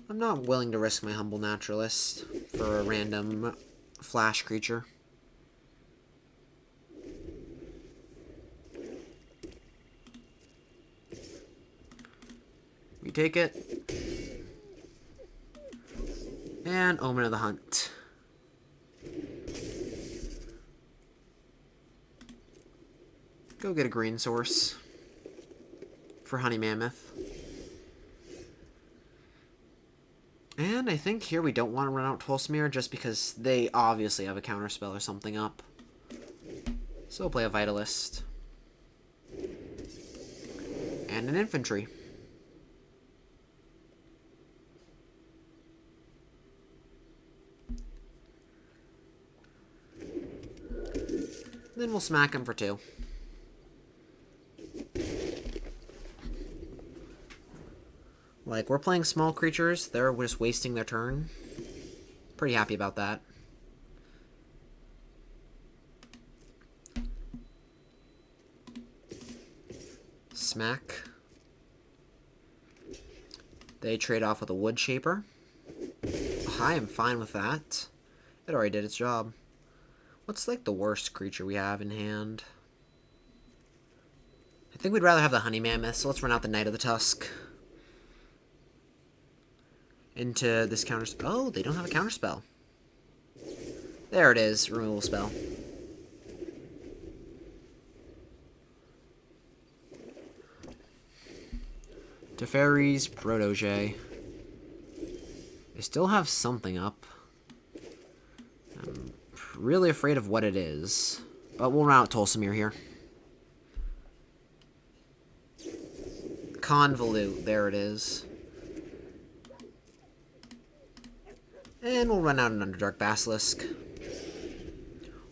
A: I'm not willing to risk my Humble Naturalist for a random flash creature. We take it. And Omen of the Hunt. Go get a green source for Honey Mammoth. And I think here we don't want to run out Tulsimir just because they obviously have a counterspell or something up. So we'll play a Vitalist. And an Infantry. Then we'll smack him for 2. Like, we're playing small creatures. They're just wasting their turn. Pretty happy about that. Smack. They trade off with a Wood Shaper. I am fine with that. It already did its job. What's, like, the worst creature we have in hand? I think we'd rather have the Honey Mammoth, so let's run out the Knight of the Tusk. Into this counterspell. Oh, they don't have a counterspell. There it is. Removal spell. Teferi's Protege. They still have something up. I'm really afraid of what it is. But we'll run out Tulsimir here. Convolute. There it is. And we'll run out an Underdark Basilisk.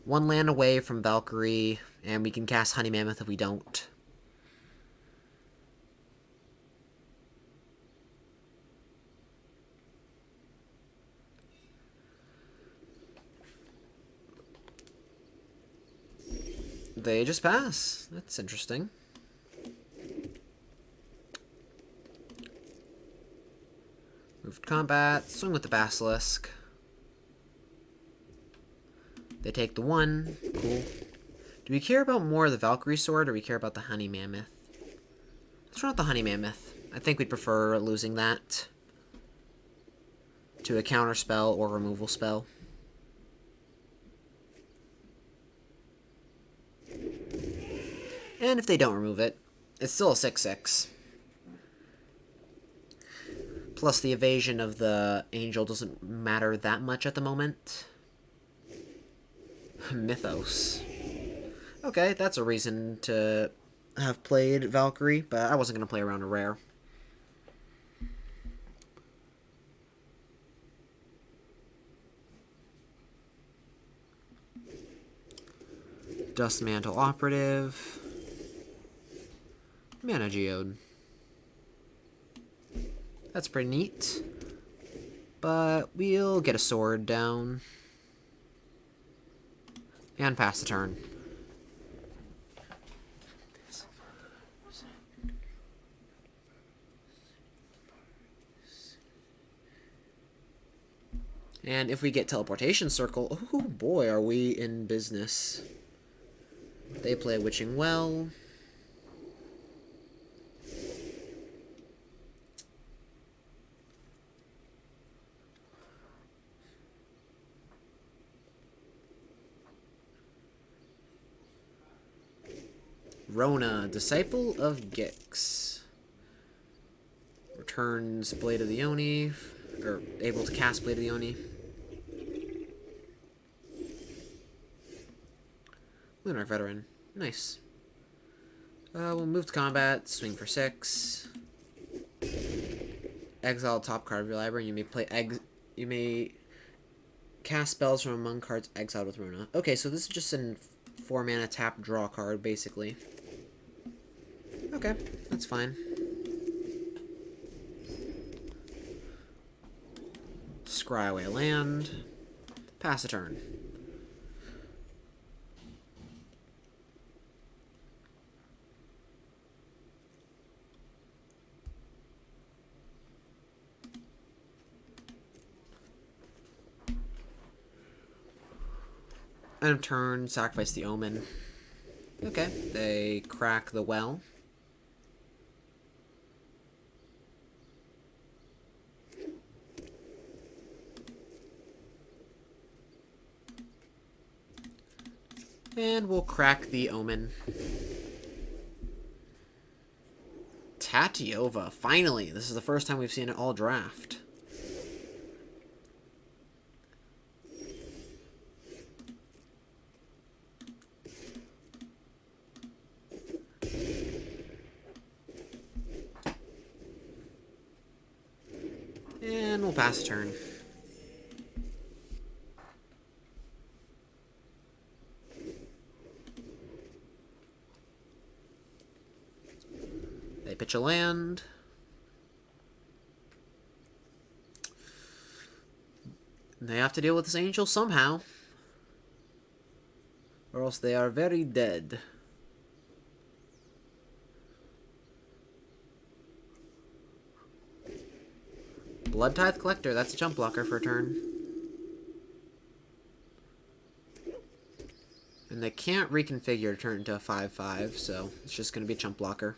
A: 1 land away from Valkyrie, and we can cast Honey Mammoth if we don't. They just pass. That's interesting. Move to combat. Swing with the Basilisk. They take the 1. Cool. Do we care about more of the Valkyrie sword, or do we care about the honey mammoth? Let's run out the honey mammoth. I think we'd prefer losing that to a counter spell or removal spell. And if they don't remove it, it's still a 6/6. Plus the evasion of the angel doesn't matter that much at the moment. Mythos. Okay, that's a reason to have played Valkyrie, but I wasn't going to play around a rare. Dust Mantle Operative. Mana Geode. That's pretty neat. But we'll get a sword down. And pass the turn. And if we get Teleportation Circle, oh boy, are we in business. They play Witching Well. Rona, Disciple of Gix. Returns Blade of the Oni, or able to cast Blade of the Oni. Lunar Veteran. Nice. We'll move to combat, swing for 6. Exile top card of your library, and you may cast spells from among cards exiled with Rona. Okay, so this is just a 4-mana tap draw card, basically. Okay, that's fine. Scry away land. Pass a turn. End of turn, sacrifice the Omen. Okay, they crack the well. And we'll crack the Omen. Tatiova, finally! This is the first time we've seen it all draft. And we'll pass a turn. They pitch a land. They have to deal with this angel somehow. Or else they are very dead. Blood Tithe Collector, that's a jump blocker for a turn. And they can't reconfigure to turn into a 5/5, so it's just going to be a jump blocker.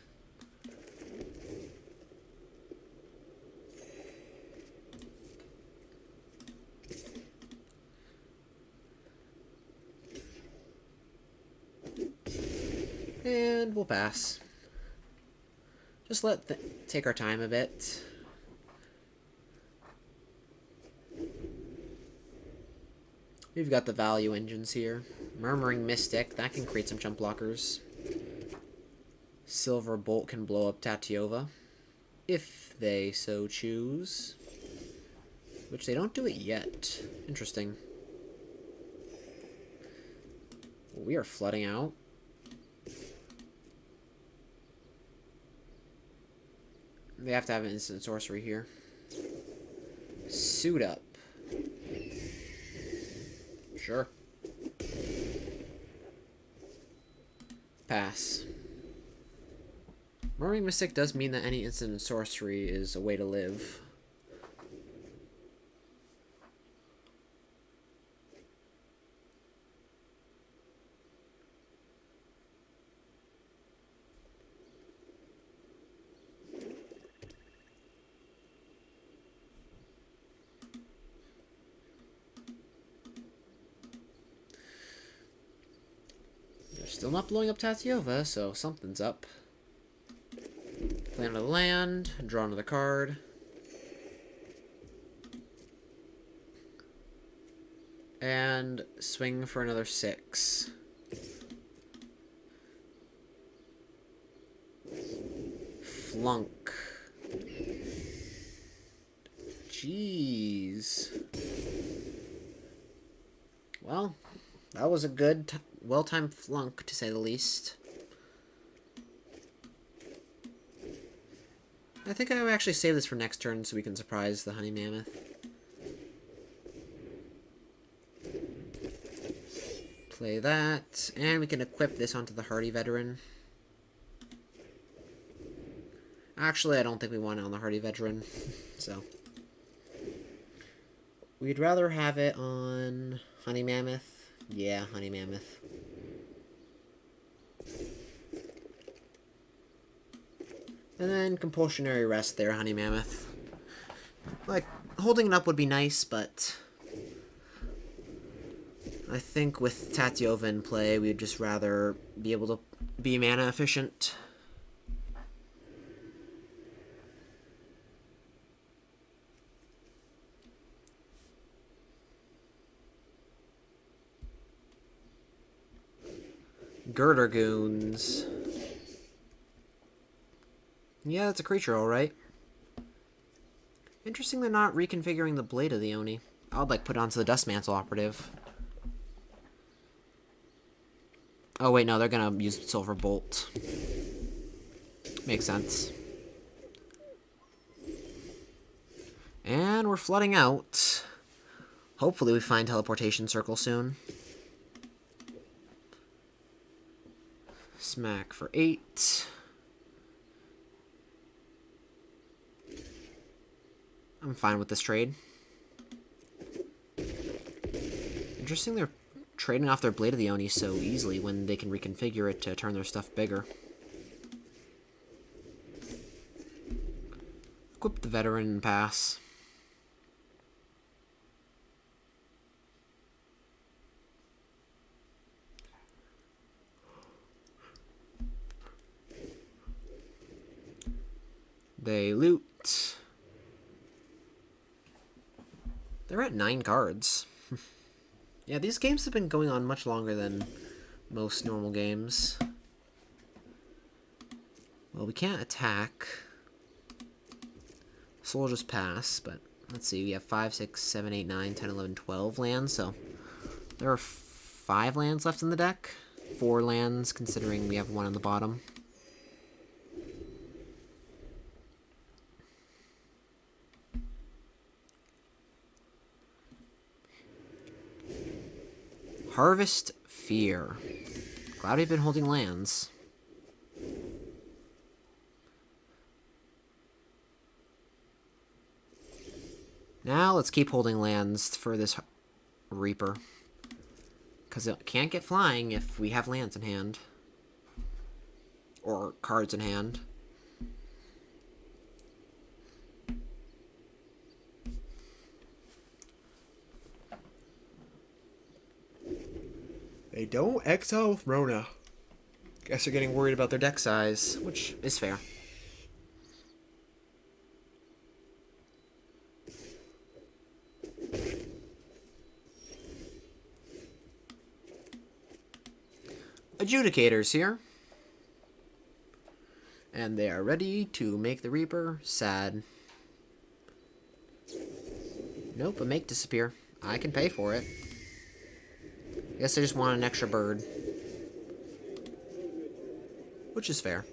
A: And we'll pass. Just take our time a bit. We've got the value engines here. Murmuring Mystic, that can create some jump blockers. Silver Bolt can blow up Tatiova, if they so choose. Which they don't do it yet. Interesting. We are flooding out. They have to have an instant sorcery here. Suit up. Sure. Pass. Murmuring Mystic does mean that any instant sorcery is a way to live. Still not blowing up Tatiova, so something's up. Play another land, draw another card. And swing for another 6. Flunk. Jeez. Well, that was a good, well-timed flunk, to say the least. I think I would actually save this for next turn so we can surprise the honey mammoth. Play that, and we can equip this onto the hardy veteran. Actually, I don't think we want it on the hardy veteran, so. We'd rather have it on honey mammoth. Yeah, honey mammoth. And then compulsionary rest there, honey mammoth. Like, holding it up would be nice, but I think with Tatiova in play, we'd just rather be able to be mana efficient. Girder Goons. Yeah, that's a creature, alright. Interesting they're not reconfiguring the Blade of the Oni. I would like put it onto the Dust Mantle operative. Oh wait, no, they're gonna use Silver Bolt. Makes sense. And we're flooding out. Hopefully we find Teleportation Circle soon. Smack for 8. I'm fine with this trade. Interesting they're trading off their Blade of the Oni so easily when they can reconfigure it to turn their stuff bigger. Equip the veteran and pass. They loot. They're at 9 cards. Yeah, these games have been going on much longer than most normal games. Well, we can't attack. So we'll just pass, but let's see. We have 5, 6, 7, 8, 9, 10, 11, 12 lands, so there are 5 lands left in the deck. 4 lands, considering we have 1 on the bottom. Harvest Fear. Glad we've been holding lands. Now let's keep holding lands for this Reaper. Because it can't get flying if we have lands in hand. Or cards in hand. They don't exile with Rona. Guess they're getting worried about their deck size, which is fair. Adjudicators here. And they are ready to make the Reaper sad. Nope, a make disappear. I can pay for it. Guess I just want an extra bird. Which is fair.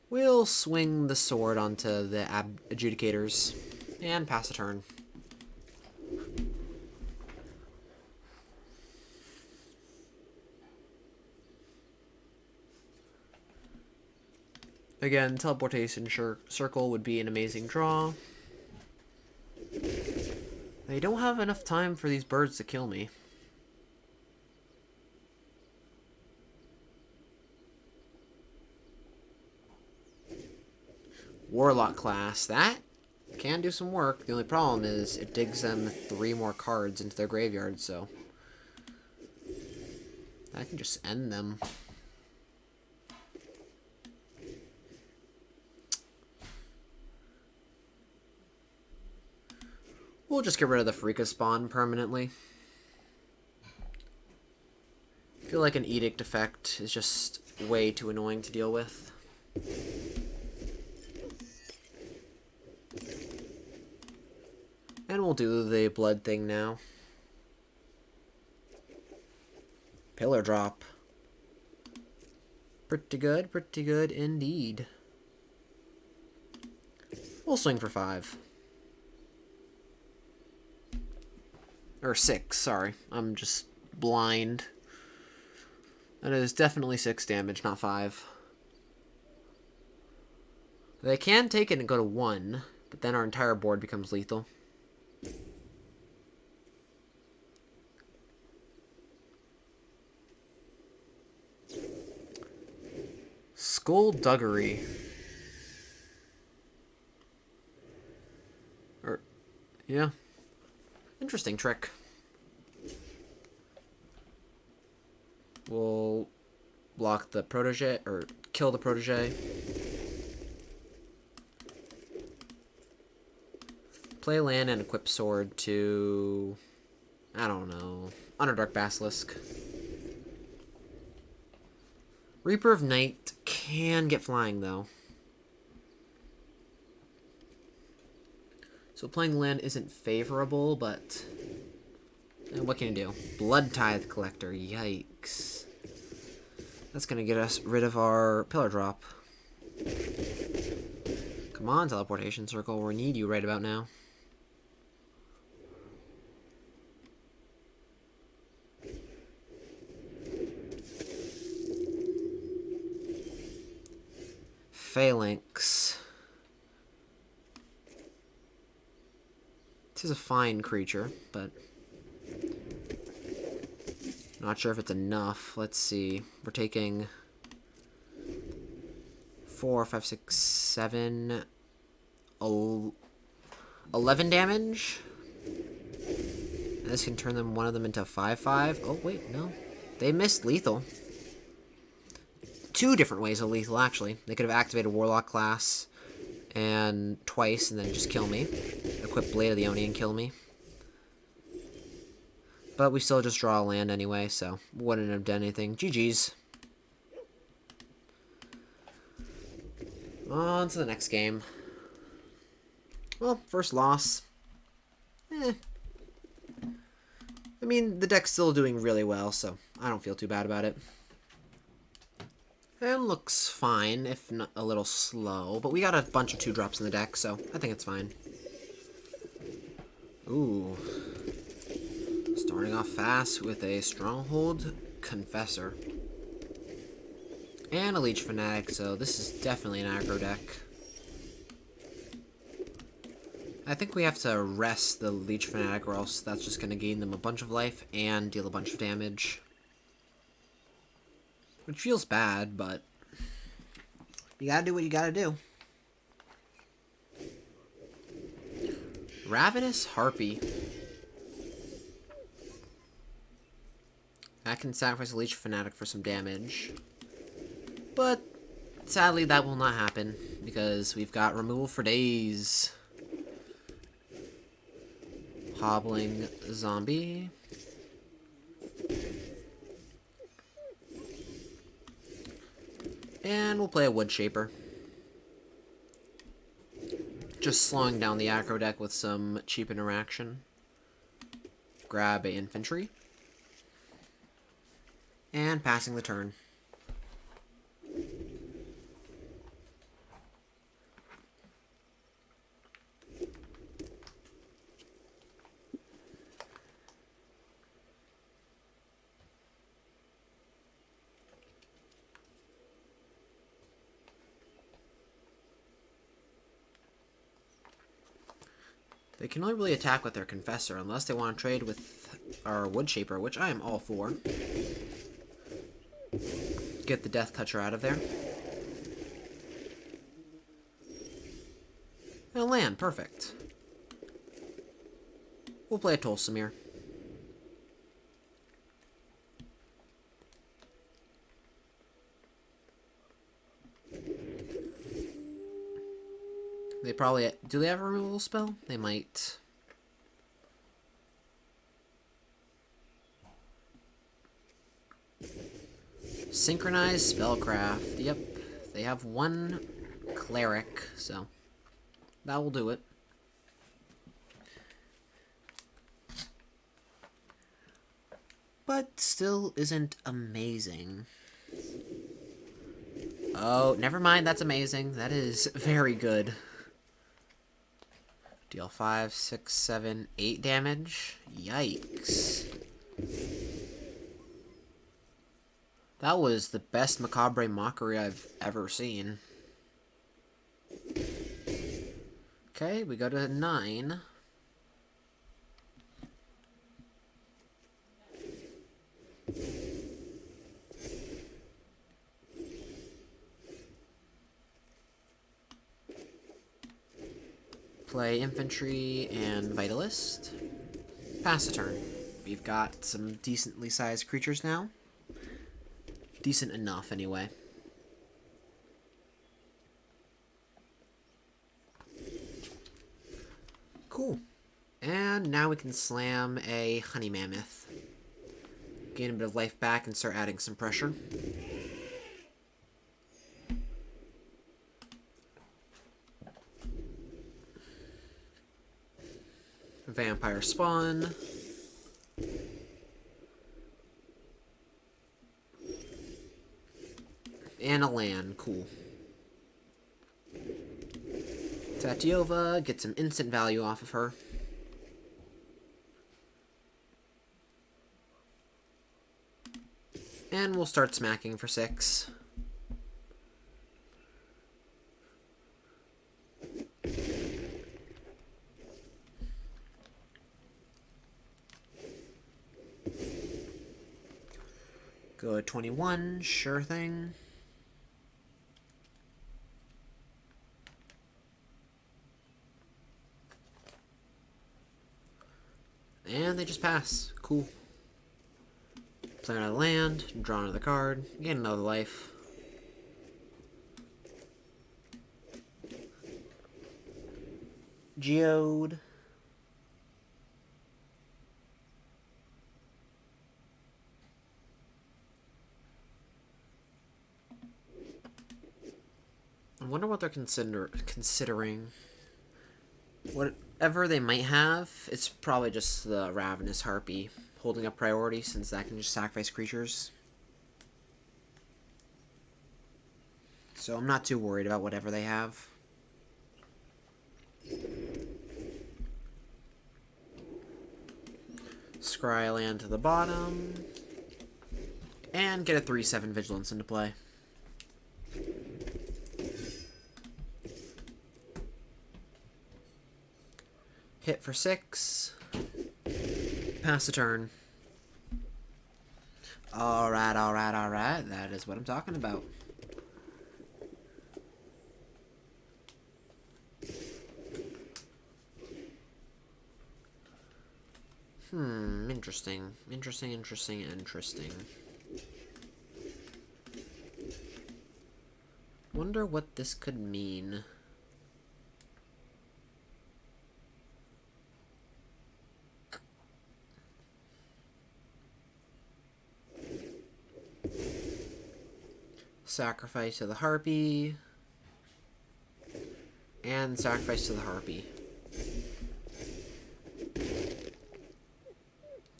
A: We'll swing the sword onto the adjudicators and pass the turn. Again, teleportation circle would be an amazing draw. They don't have enough time for these birds to kill me. Warlock class. That can do some work. The only problem is it digs them 3 more cards into their graveyard, so I can just end them. We'll just get rid of the Freaka spawn permanently. I feel like an edict effect is just way too annoying to deal with. And we'll do the blood thing now. Pillar drop. Pretty good indeed. We'll swing for 5. Or 6, sorry. I'm just blind. That is definitely 6 damage, not 5. They can take it and go to 1, but then our entire board becomes lethal. Skullduggery. Yeah. Interesting trick. We'll block the protege, or kill the protege. Play land and equip sword to, I don't know, Underdark Basilisk. Reaper of Night can get flying, though. So playing land isn't favorable, but what can you do? Blood Tithe Collector, yikes. That's going to get us rid of our pillar drop. Come on, Teleportation Circle, we need you right about now. Phalanx. This is a fine creature, but not sure if it's enough. Let's see. We're taking 4, 5, 6, 7, 11 damage. And this can turn one of them into 5/5. Oh, wait, no. They missed lethal. 2 different ways of lethal, actually. They could have activated Warlock class and twice and then just kill me. Equip Blade of the Oni and kill me. But we still just draw a land anyway, so wouldn't have done anything. GG's. On to the next game. Well, first loss. I mean, the deck's still doing really well, so I don't feel too bad about it. And looks fine, if not a little slow. But we got a bunch of 2-drops in the deck, so I think it's fine. Ooh. Starting off fast with a Stronghold Confessor. And a Leech Fanatic, so this is definitely an aggro deck. I think we have to rest the Leech Fanatic, or else that's just going to gain them a bunch of life and deal a bunch of damage. Which feels bad, but you gotta do what you gotta do. Ravenous Harpy. I can sacrifice a Leech Fanatic for some damage. But sadly that will not happen, because we've got removal for days. Hobbling Zombie. And we'll play a Wood Shaper. Just slowing down the aggro deck with some cheap interaction. Grab a Infantry. And passing the turn. They can only really attack with their Confessor unless they want to trade with our Wood Shaper, which I am all for. Get the Death Toucher out of there. And land, perfect. We'll play a Tolsimir. They probably... Do they have a removal spell? They might. Synchronized spellcraft. Yep. They have one cleric, so that will do it. But still isn't amazing. Oh, never mind. That's amazing. That is very good. Deal 5, 6, 7, 8 damage. Yikes. That was the best Macabre Mockery I've ever seen. Okay, we go to 9. Play Infantry and Vitalist. Pass a turn. We've got some decently sized creatures now. Decent enough, anyway. Cool. And now we can slam a Honey Mammoth. Gain a bit of life back and start adding some pressure. Vampire Spawn. And a land. Cool. Tatiova, get some instant value off of her. And we'll start smacking for 6. Go at 21, sure thing. And they just pass. Cool. Play another land, draw another card, gain another life. Geode. I wonder what they're considering. Whatever they might have, it's probably just the Ravenous Harpy holding up priority, since that can just sacrifice creatures. So I'm not too worried about whatever they have. Scry land to the bottom. And get a 3/7 Vigilance into play. Hit for 6. Pass the turn. Alright, alright, alright. That is what I'm talking about. Interesting. Interesting. Wonder what this could mean. Sacrifice to the Harpy. And sacrifice to the Harpy.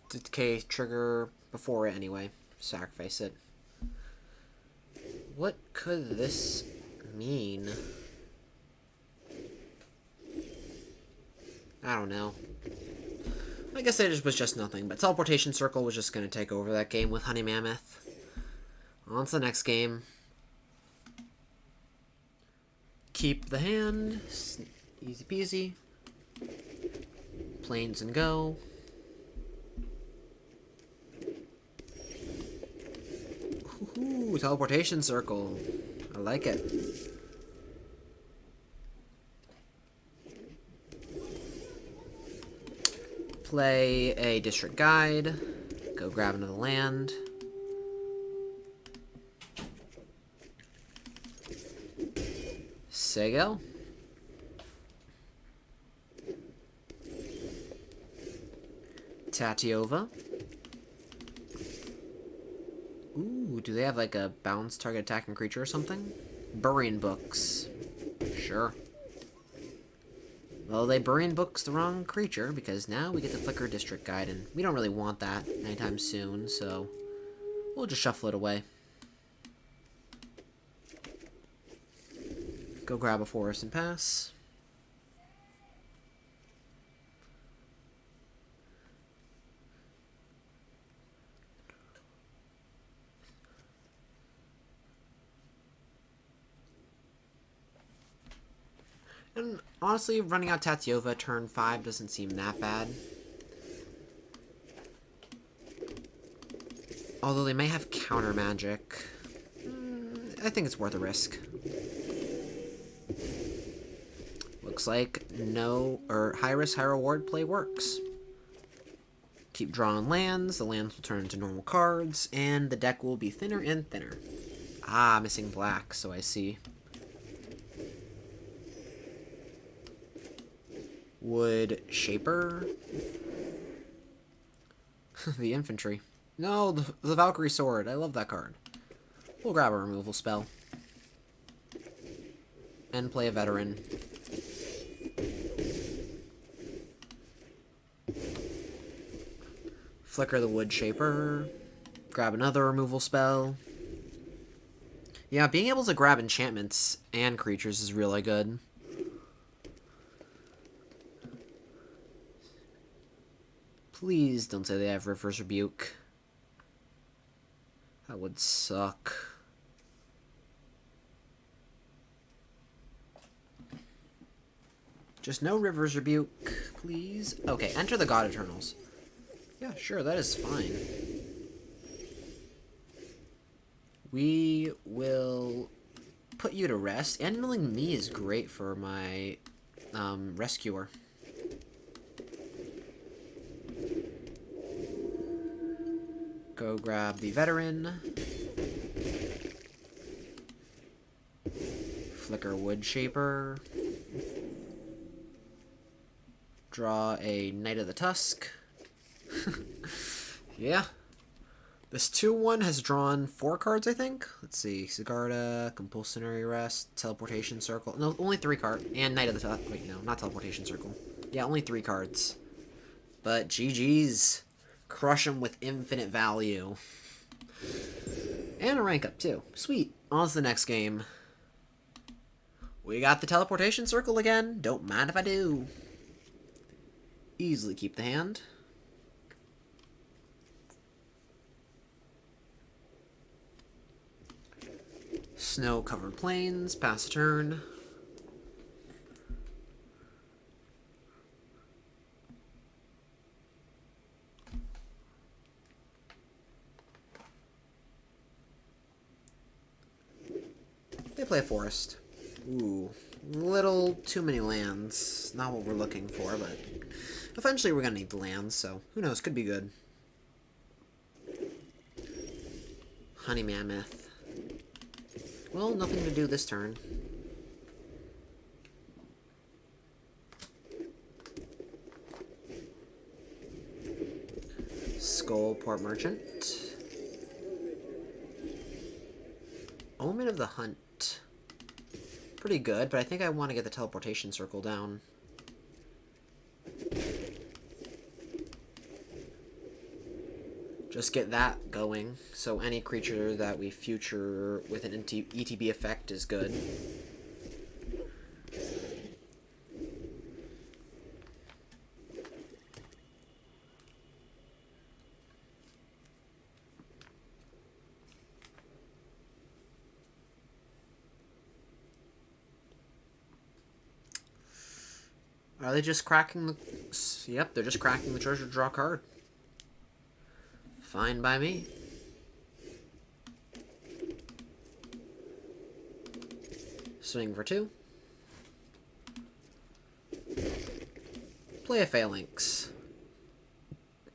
A: Decay trigger before it anyway. Sacrifice it. What could this mean? I don't know. I guess it was just nothing, but Teleportation Circle was just going to take over that game with Honey Mammoth. On to the next game. Keep the hand. Easy peasy. Planes and go. Ooh, Teleportation Circle. I like it. Play a District Guide. Go grab another land. Say go. Tatiova. Ooh, do they have like a bounce target attacking creature or something? Burying Books. Sure. Well, they Burying Books the wrong creature, because now we get the Flicker District Guide, and we don't really want that anytime soon, so we'll just shuffle it away. Go grab a Forest and pass. And honestly, running out Tatiova turn 5 doesn't seem that bad. Although they may have counter magic. I think it's worth a risk. Looks like no, or high risk, high reward play works. Keep drawing lands, the lands will turn into normal cards, and the deck will be thinner and thinner. Ah, missing black, so I see. Wood Shaper. The infantry. No, the Valkyrie Sword. I love that card. We'll grab a removal spell. And play a veteran. Flicker the Wood Shaper. Grab another removal spell. Yeah, being able to grab enchantments and creatures is really good. Please don't say they have River's Rebuke. That would suck. Just no River's Rebuke, please. Okay, enter the God Eternals. Yeah, sure, that is fine. We will put you to rest. And milling me is great for my rescuer. Go grab the veteran. Flicker Wood Shaper. Draw a Knight of the Tusk. Yeah. This 2/1 has drawn 4 cards, I think. Let's see. Sigarda, Compulsory Rest, Teleportation Circle. No, only 3 cards. And Knight of the Tusk. Wait, no, not Teleportation Circle. Yeah, only 3 cards. But GG's. Crush them with infinite value. And a rank up, too. Sweet. On to the next game. We got the Teleportation Circle again. Don't mind if I do. Easily keep the hand. Snow-covered plains. Pass a turn. They play a forest. Ooh, little too many lands. Not what we're looking for, but eventually we're gonna need the lands, so who knows, could be good. Honey Mammoth. Well, nothing to do this turn. Skullport Merchant. Omen of the Hunt. Pretty good, but I think I want to get the Teleportation Circle down. Just get that going, so any creature that we future with an ETB effect is good. Are they just cracking the... Yep, they're just cracking the treasure draw card. Fine by me. Swing for 2. Play a Phalanx.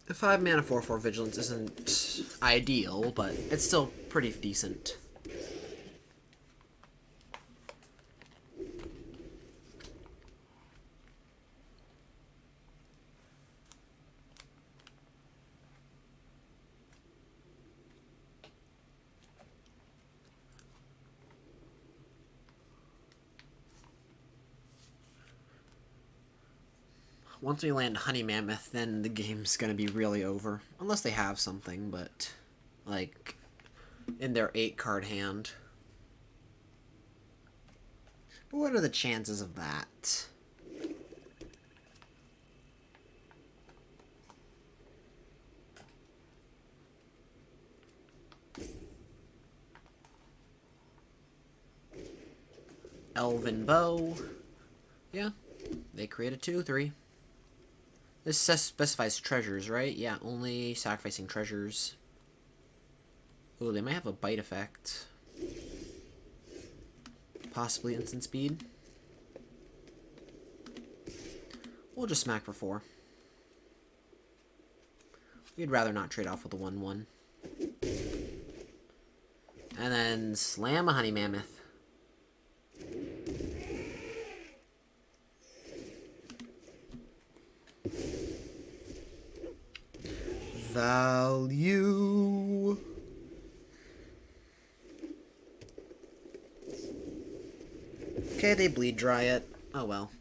A: A 5 mana 4/4 Vigilance isn't ideal, but it's still pretty decent. Once we land Honey Mammoth, then the game's gonna be really over. Unless they have something, but like in their 8-card hand. But what are the chances of that? Elven Bow. Yeah, they created 2/3. This specifies treasures, right? Yeah, only sacrificing treasures. Oh, they might have a bite effect. Possibly instant speed. We'll just smack for 4. We'd rather not trade off with a 1/1. And then slam a Honey Mammoth. Value. Okay, they bleed dry it. Oh well.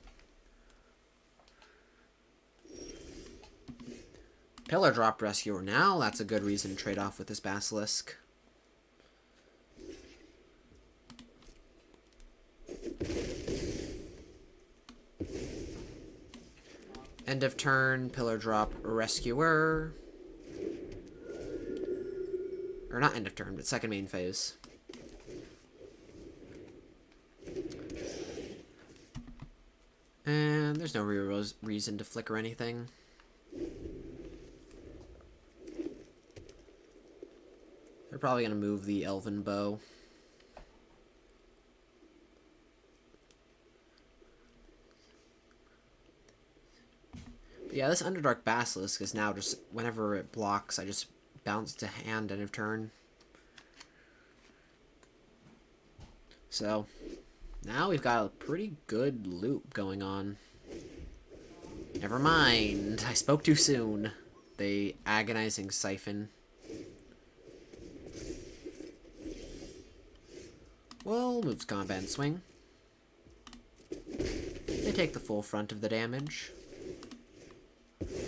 A: Pillar Drop Rescuer. Now that's a good reason to trade off with this Basilisk. End of turn, Pillar Drop Rescuer. Or not end of turn, but second main phase. And there's no real reason to flicker anything. They're probably going to move the Elven Bow. But yeah, this Underdark Basilisk is now just, whenever it blocks, I just bounce to hand end of turn. So, now we've got a pretty good loop going on. Never mind, I spoke too soon. The Agonizing Siphon. Well, moves combat and swing. They take the full front of the damage.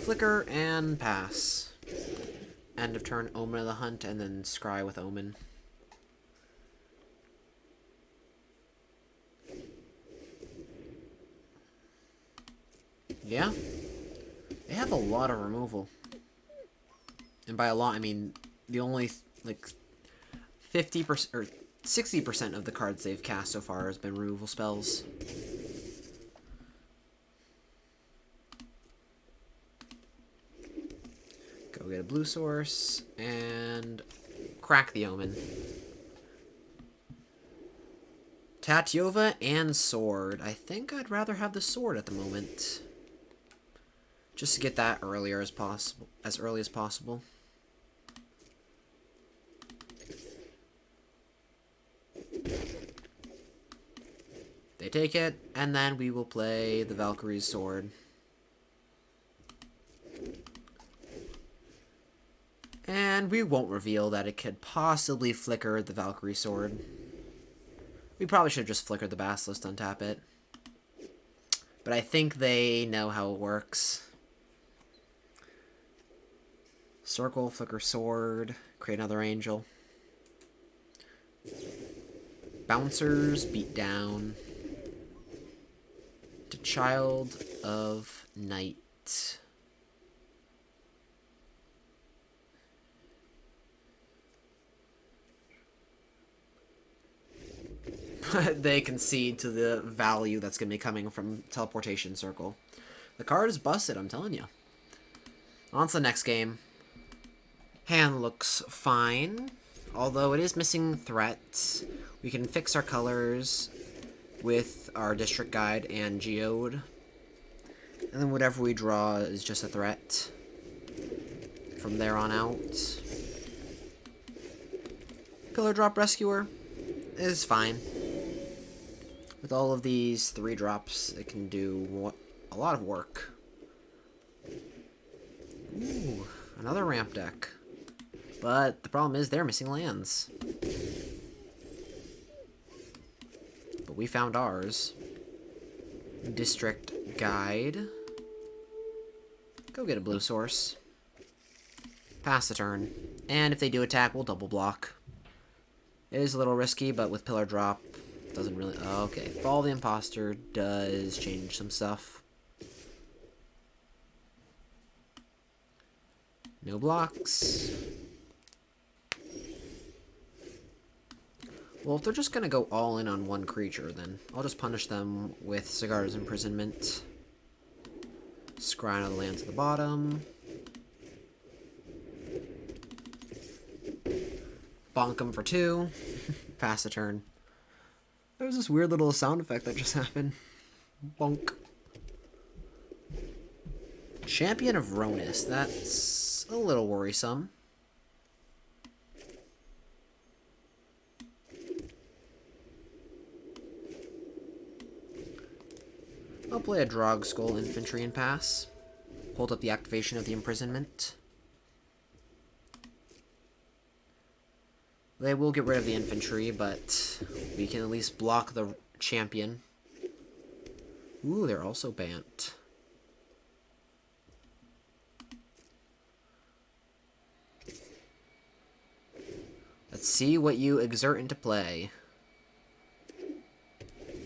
A: Flicker and pass. End of turn, Omen of the Hunt, and then Scry with Omen. Yeah, they have a lot of removal. And by a lot, I mean the only, like, 50% or 60% of the cards they've cast so far has been removal spells. Go get a blue source and crack the Omen. Tatyova and sword. I think I'd rather have the sword at the moment. Just to get that earlier as possible, as early as possible. They take it, and then we will play the Valkyrie's sword. And we won't reveal that it could possibly flicker the Valkyrie sword. We probably should have just flickered the Basilisk to untap it. But I think they know how it works. Circle, flicker sword, create another angel. Bouncers, beat down. To Child of Night. They concede to the value that's going to be coming from Teleportation Circle. The card is busted, I'm telling you. On to the next game. Hand looks fine, although it is missing threats. We can fix our colors with our District Guide and Geode. And then whatever we draw is just a threat from there on out. Pillar Drop Rescuer is fine. With all of these 3 drops, it can do a lot of work. Ooh, another ramp deck. But the problem is they're missing lands. But we found ours. District Guide. Go get a blue source. Pass the turn. And if they do attack, we'll double block. It is a little risky, but with pillar drop, doesn't really... Oh, okay, Fall the Imposter does change some stuff. No blocks. Well, if they're just going to go all in on one creature, then I'll just punish them with Cigar's Imprisonment. Scry another land to the bottom. Bonk them for 2. Pass the turn. There was this weird little sound effect that just happened. Bonk. Champion of Ronus. That's a little worrisome. I'll play a Drog Skull Infantry and pass. Hold up the activation of the Imprisonment. They will get rid of the infantry, but we can at least block the champion. Ooh, they're also banned. Let's see what you exert into play.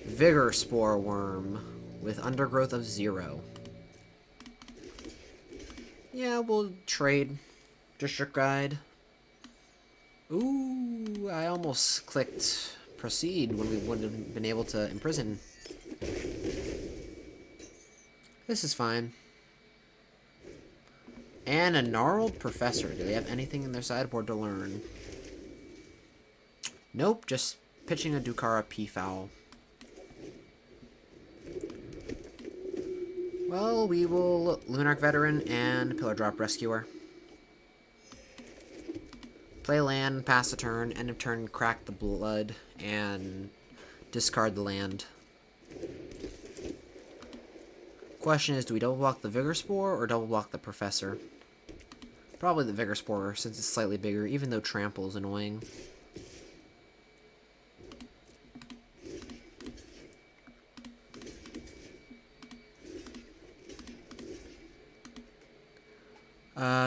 A: Vigor Spore Worm with Undergrowth of 0. Yeah, we'll trade. District Guide. Ooh, I almost clicked proceed when we wouldn't have been able to imprison. This is fine. And a Gnarled Professor. Do they have anything in their sideboard to learn? Nope, just pitching a Dukara Fvalue. Well, we will Lunarch Veteran and Pillar Drop Rescuer. Play land, pass a turn, end of turn, crack the blood, and discard the land. Question is, do we double block the Vigor Spore or double block the Professor? Probably the Vigor Spore, since it's slightly bigger, even though Trample is annoying.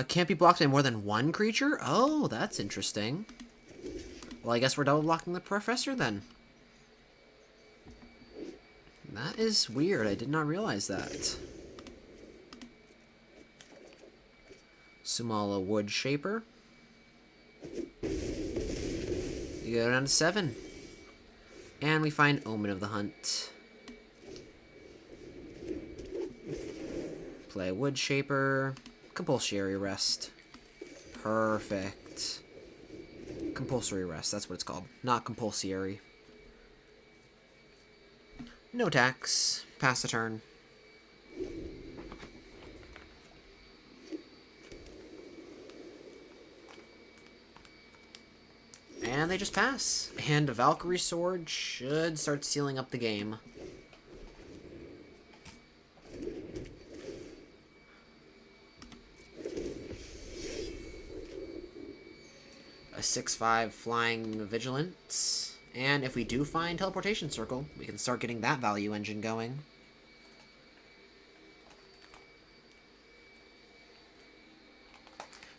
A: Can't be blocked by more than one creature? Oh, that's interesting. Well, I guess we're double blocking the Professor then. That is weird. I did not realize that. Sumala Wood Shaper. You go down to 7. And we find Omen of the Hunt. Play Wood Shaper. Compulsory Rest. Perfect. Compulsory Rest, that's what it's called. Not compulsory. No tax. Pass the turn. And they just pass. And a Valkyrie Sword should start sealing up the game. A 6/5 Flying Vigilance. And if we do find Teleportation Circle, we can start getting that value engine going.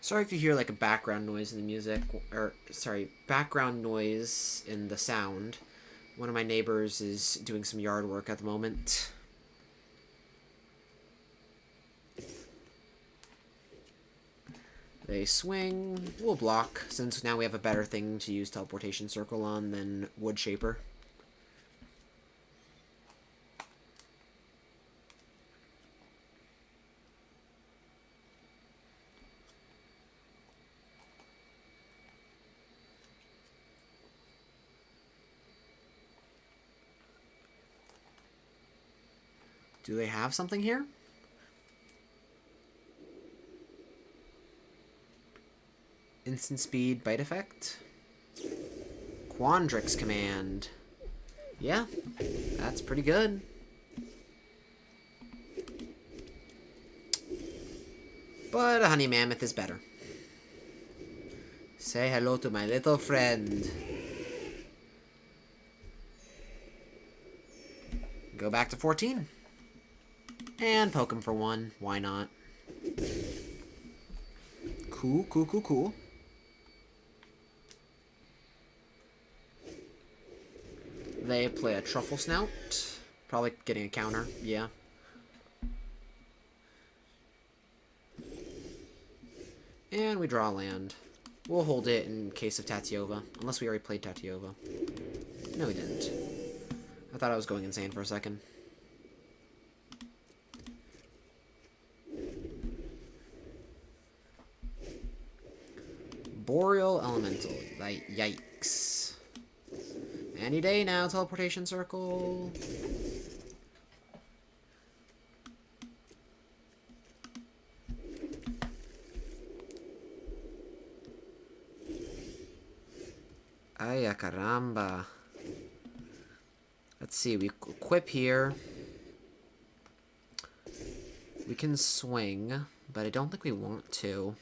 A: Sorry if you hear like a background noise in the music, or sorry, background noise in the sound. One of my neighbors is doing some yard work at the moment. They swing. We'll block, since now we have a better thing to use Teleportation Circle on than Wood Shaper. Do they have something here? Instant speed, bite effect. Quandrix command. Yeah, that's pretty good. But a honey mammoth is better. Say hello to my little friend. Go back to 14. And poke him for 1. Why not? Cool, cool, cool, cool. They play a truffle snout. Probably getting a counter, yeah. And we draw land. We'll hold it in case of Tatiova, unless we already played Tatiova. No, we didn't. I thought I was going insane for a second. Boreal Elemental. Like, yikes. Any day now, teleportation circle. Ay, caramba. Let's see, we equip here. We can swing, but I don't think we want to.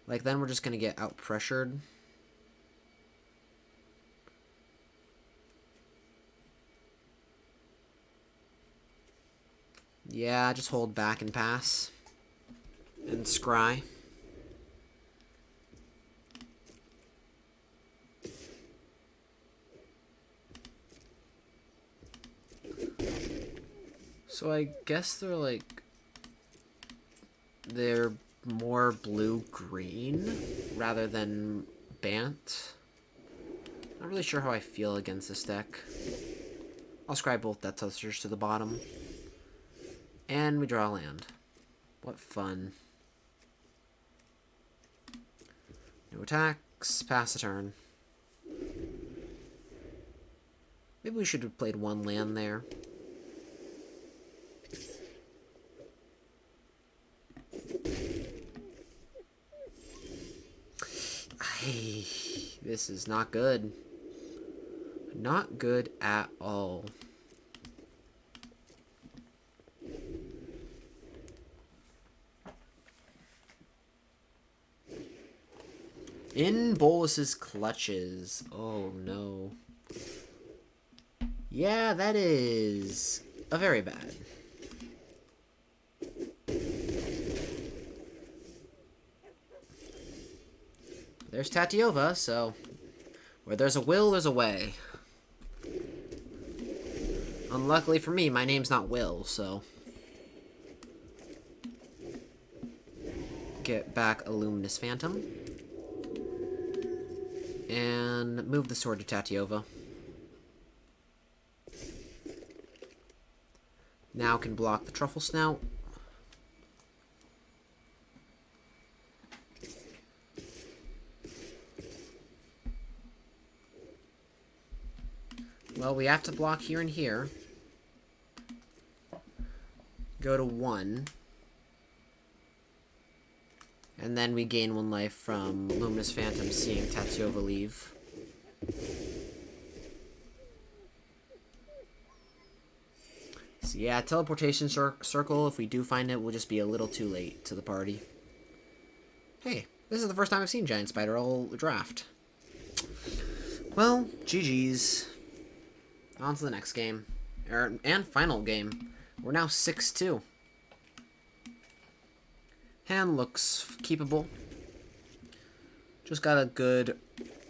A: Like, then we're just gonna get out-pressured. Yeah, just hold back and pass. And scry. So I guess they're more blue-green rather than Bant. Not really sure how I feel against this deck. I'll scry both Death Touchers to the bottom. And we draw land. What fun. No attacks, pass the turn. Maybe we should have played one land there. This is not good. Not good at all. In Bolus's clutches. Oh no. Yeah, that is a very bad. There's Tatiova, so where there's a will, there's a way. Unluckily for me, my name's not Will, so get back a Luminous Phantom. And move the sword to Tatiova. Now can block the Truffle Snout. Well, we have to block here and here. Go to 1. And then we gain 1 life from Luminous Phantom seeing Tatiova leave. So yeah, teleportation circle, if we do find it, will just be a little too late to the party. Hey, this is the first time I've seen Giant Spider all draft. Well, GG's. On to the next game. And final game. We're now 6-2. Hand looks keepable. Just got a good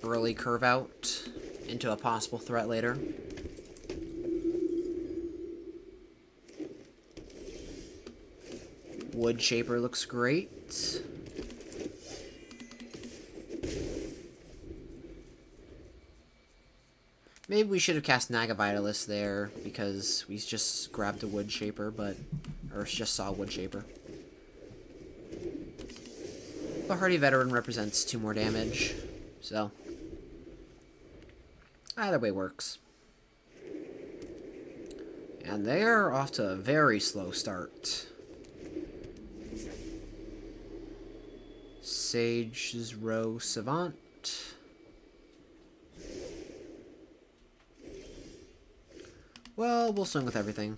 A: early curve out into a possible threat later. Wood Shaper looks great. Maybe we should have cast Naga Vitalist there, because we just grabbed a Wood Shaper, or just saw Wood Shaper. The Hardy Veteran represents 2 more damage, so either way works. And they're off to a very slow start. Sage's Row Savant. Well, we'll swing with everything.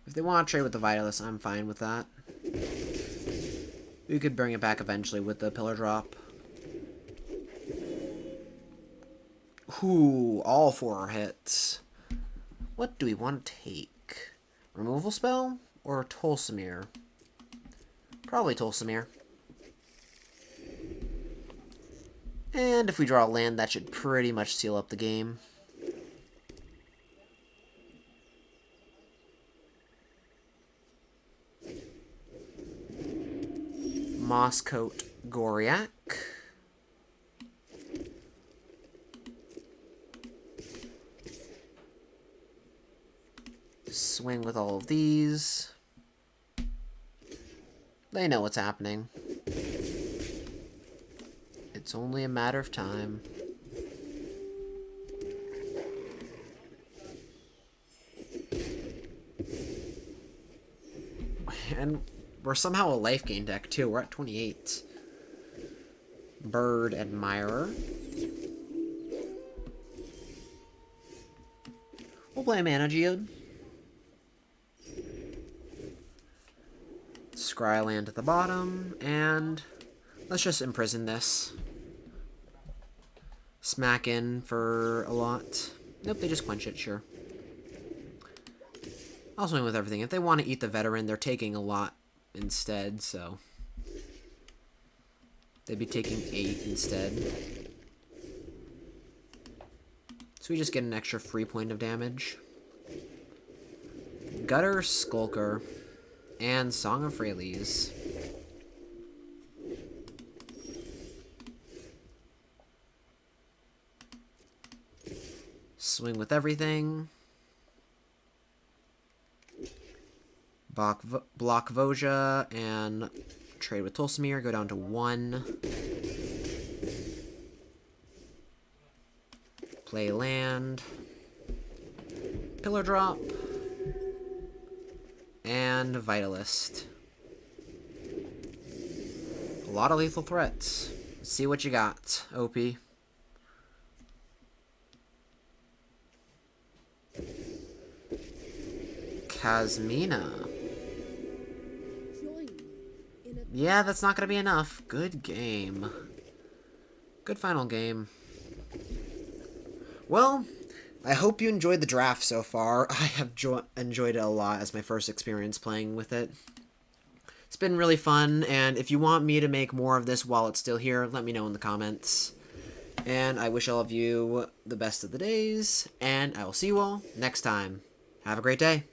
A: If they want to trade with the Vitalist, I'm fine with that. We could bring it back eventually with the Pillar Drop. Ooh, all 4 hits. What do we want to take? Removal spell? or Tolsimir? Probably Tolsimir. And if we draw land, that should pretty much seal up the game. Mosscoat Goriak. Swing with all of these. They know what's happening. It's only a matter of time. And we're somehow a life gain deck, too. We're at 28. Bird Admirer. We'll play Mana Geode. Scryland at the bottom, and let's just imprison this. Smack in for a lot. Nope, they just quench it, sure. I'll swing with everything. If they want to eat the veteran, they're taking a lot instead, so they'd be taking 8 instead. So we just get an extra free point of damage. Gutter Skulker and Song of Freyalise. Swing with everything. Block Voja and trade with Tolsimir. Go down to 1. Play land. Pillar Drop. And Vitalist. A lot of lethal threats. Let's see what you got, OP. Kazmina. Yeah, that's not going to be enough. Good game. Good final game. Well, I hope you enjoyed the draft so far. I have enjoyed it a lot as my first experience playing with it. It's been really fun, and if you want me to make more of this while it's still here, let me know in the comments. And I wish all of you the best of the days, and I will see you all next time. Have a great day.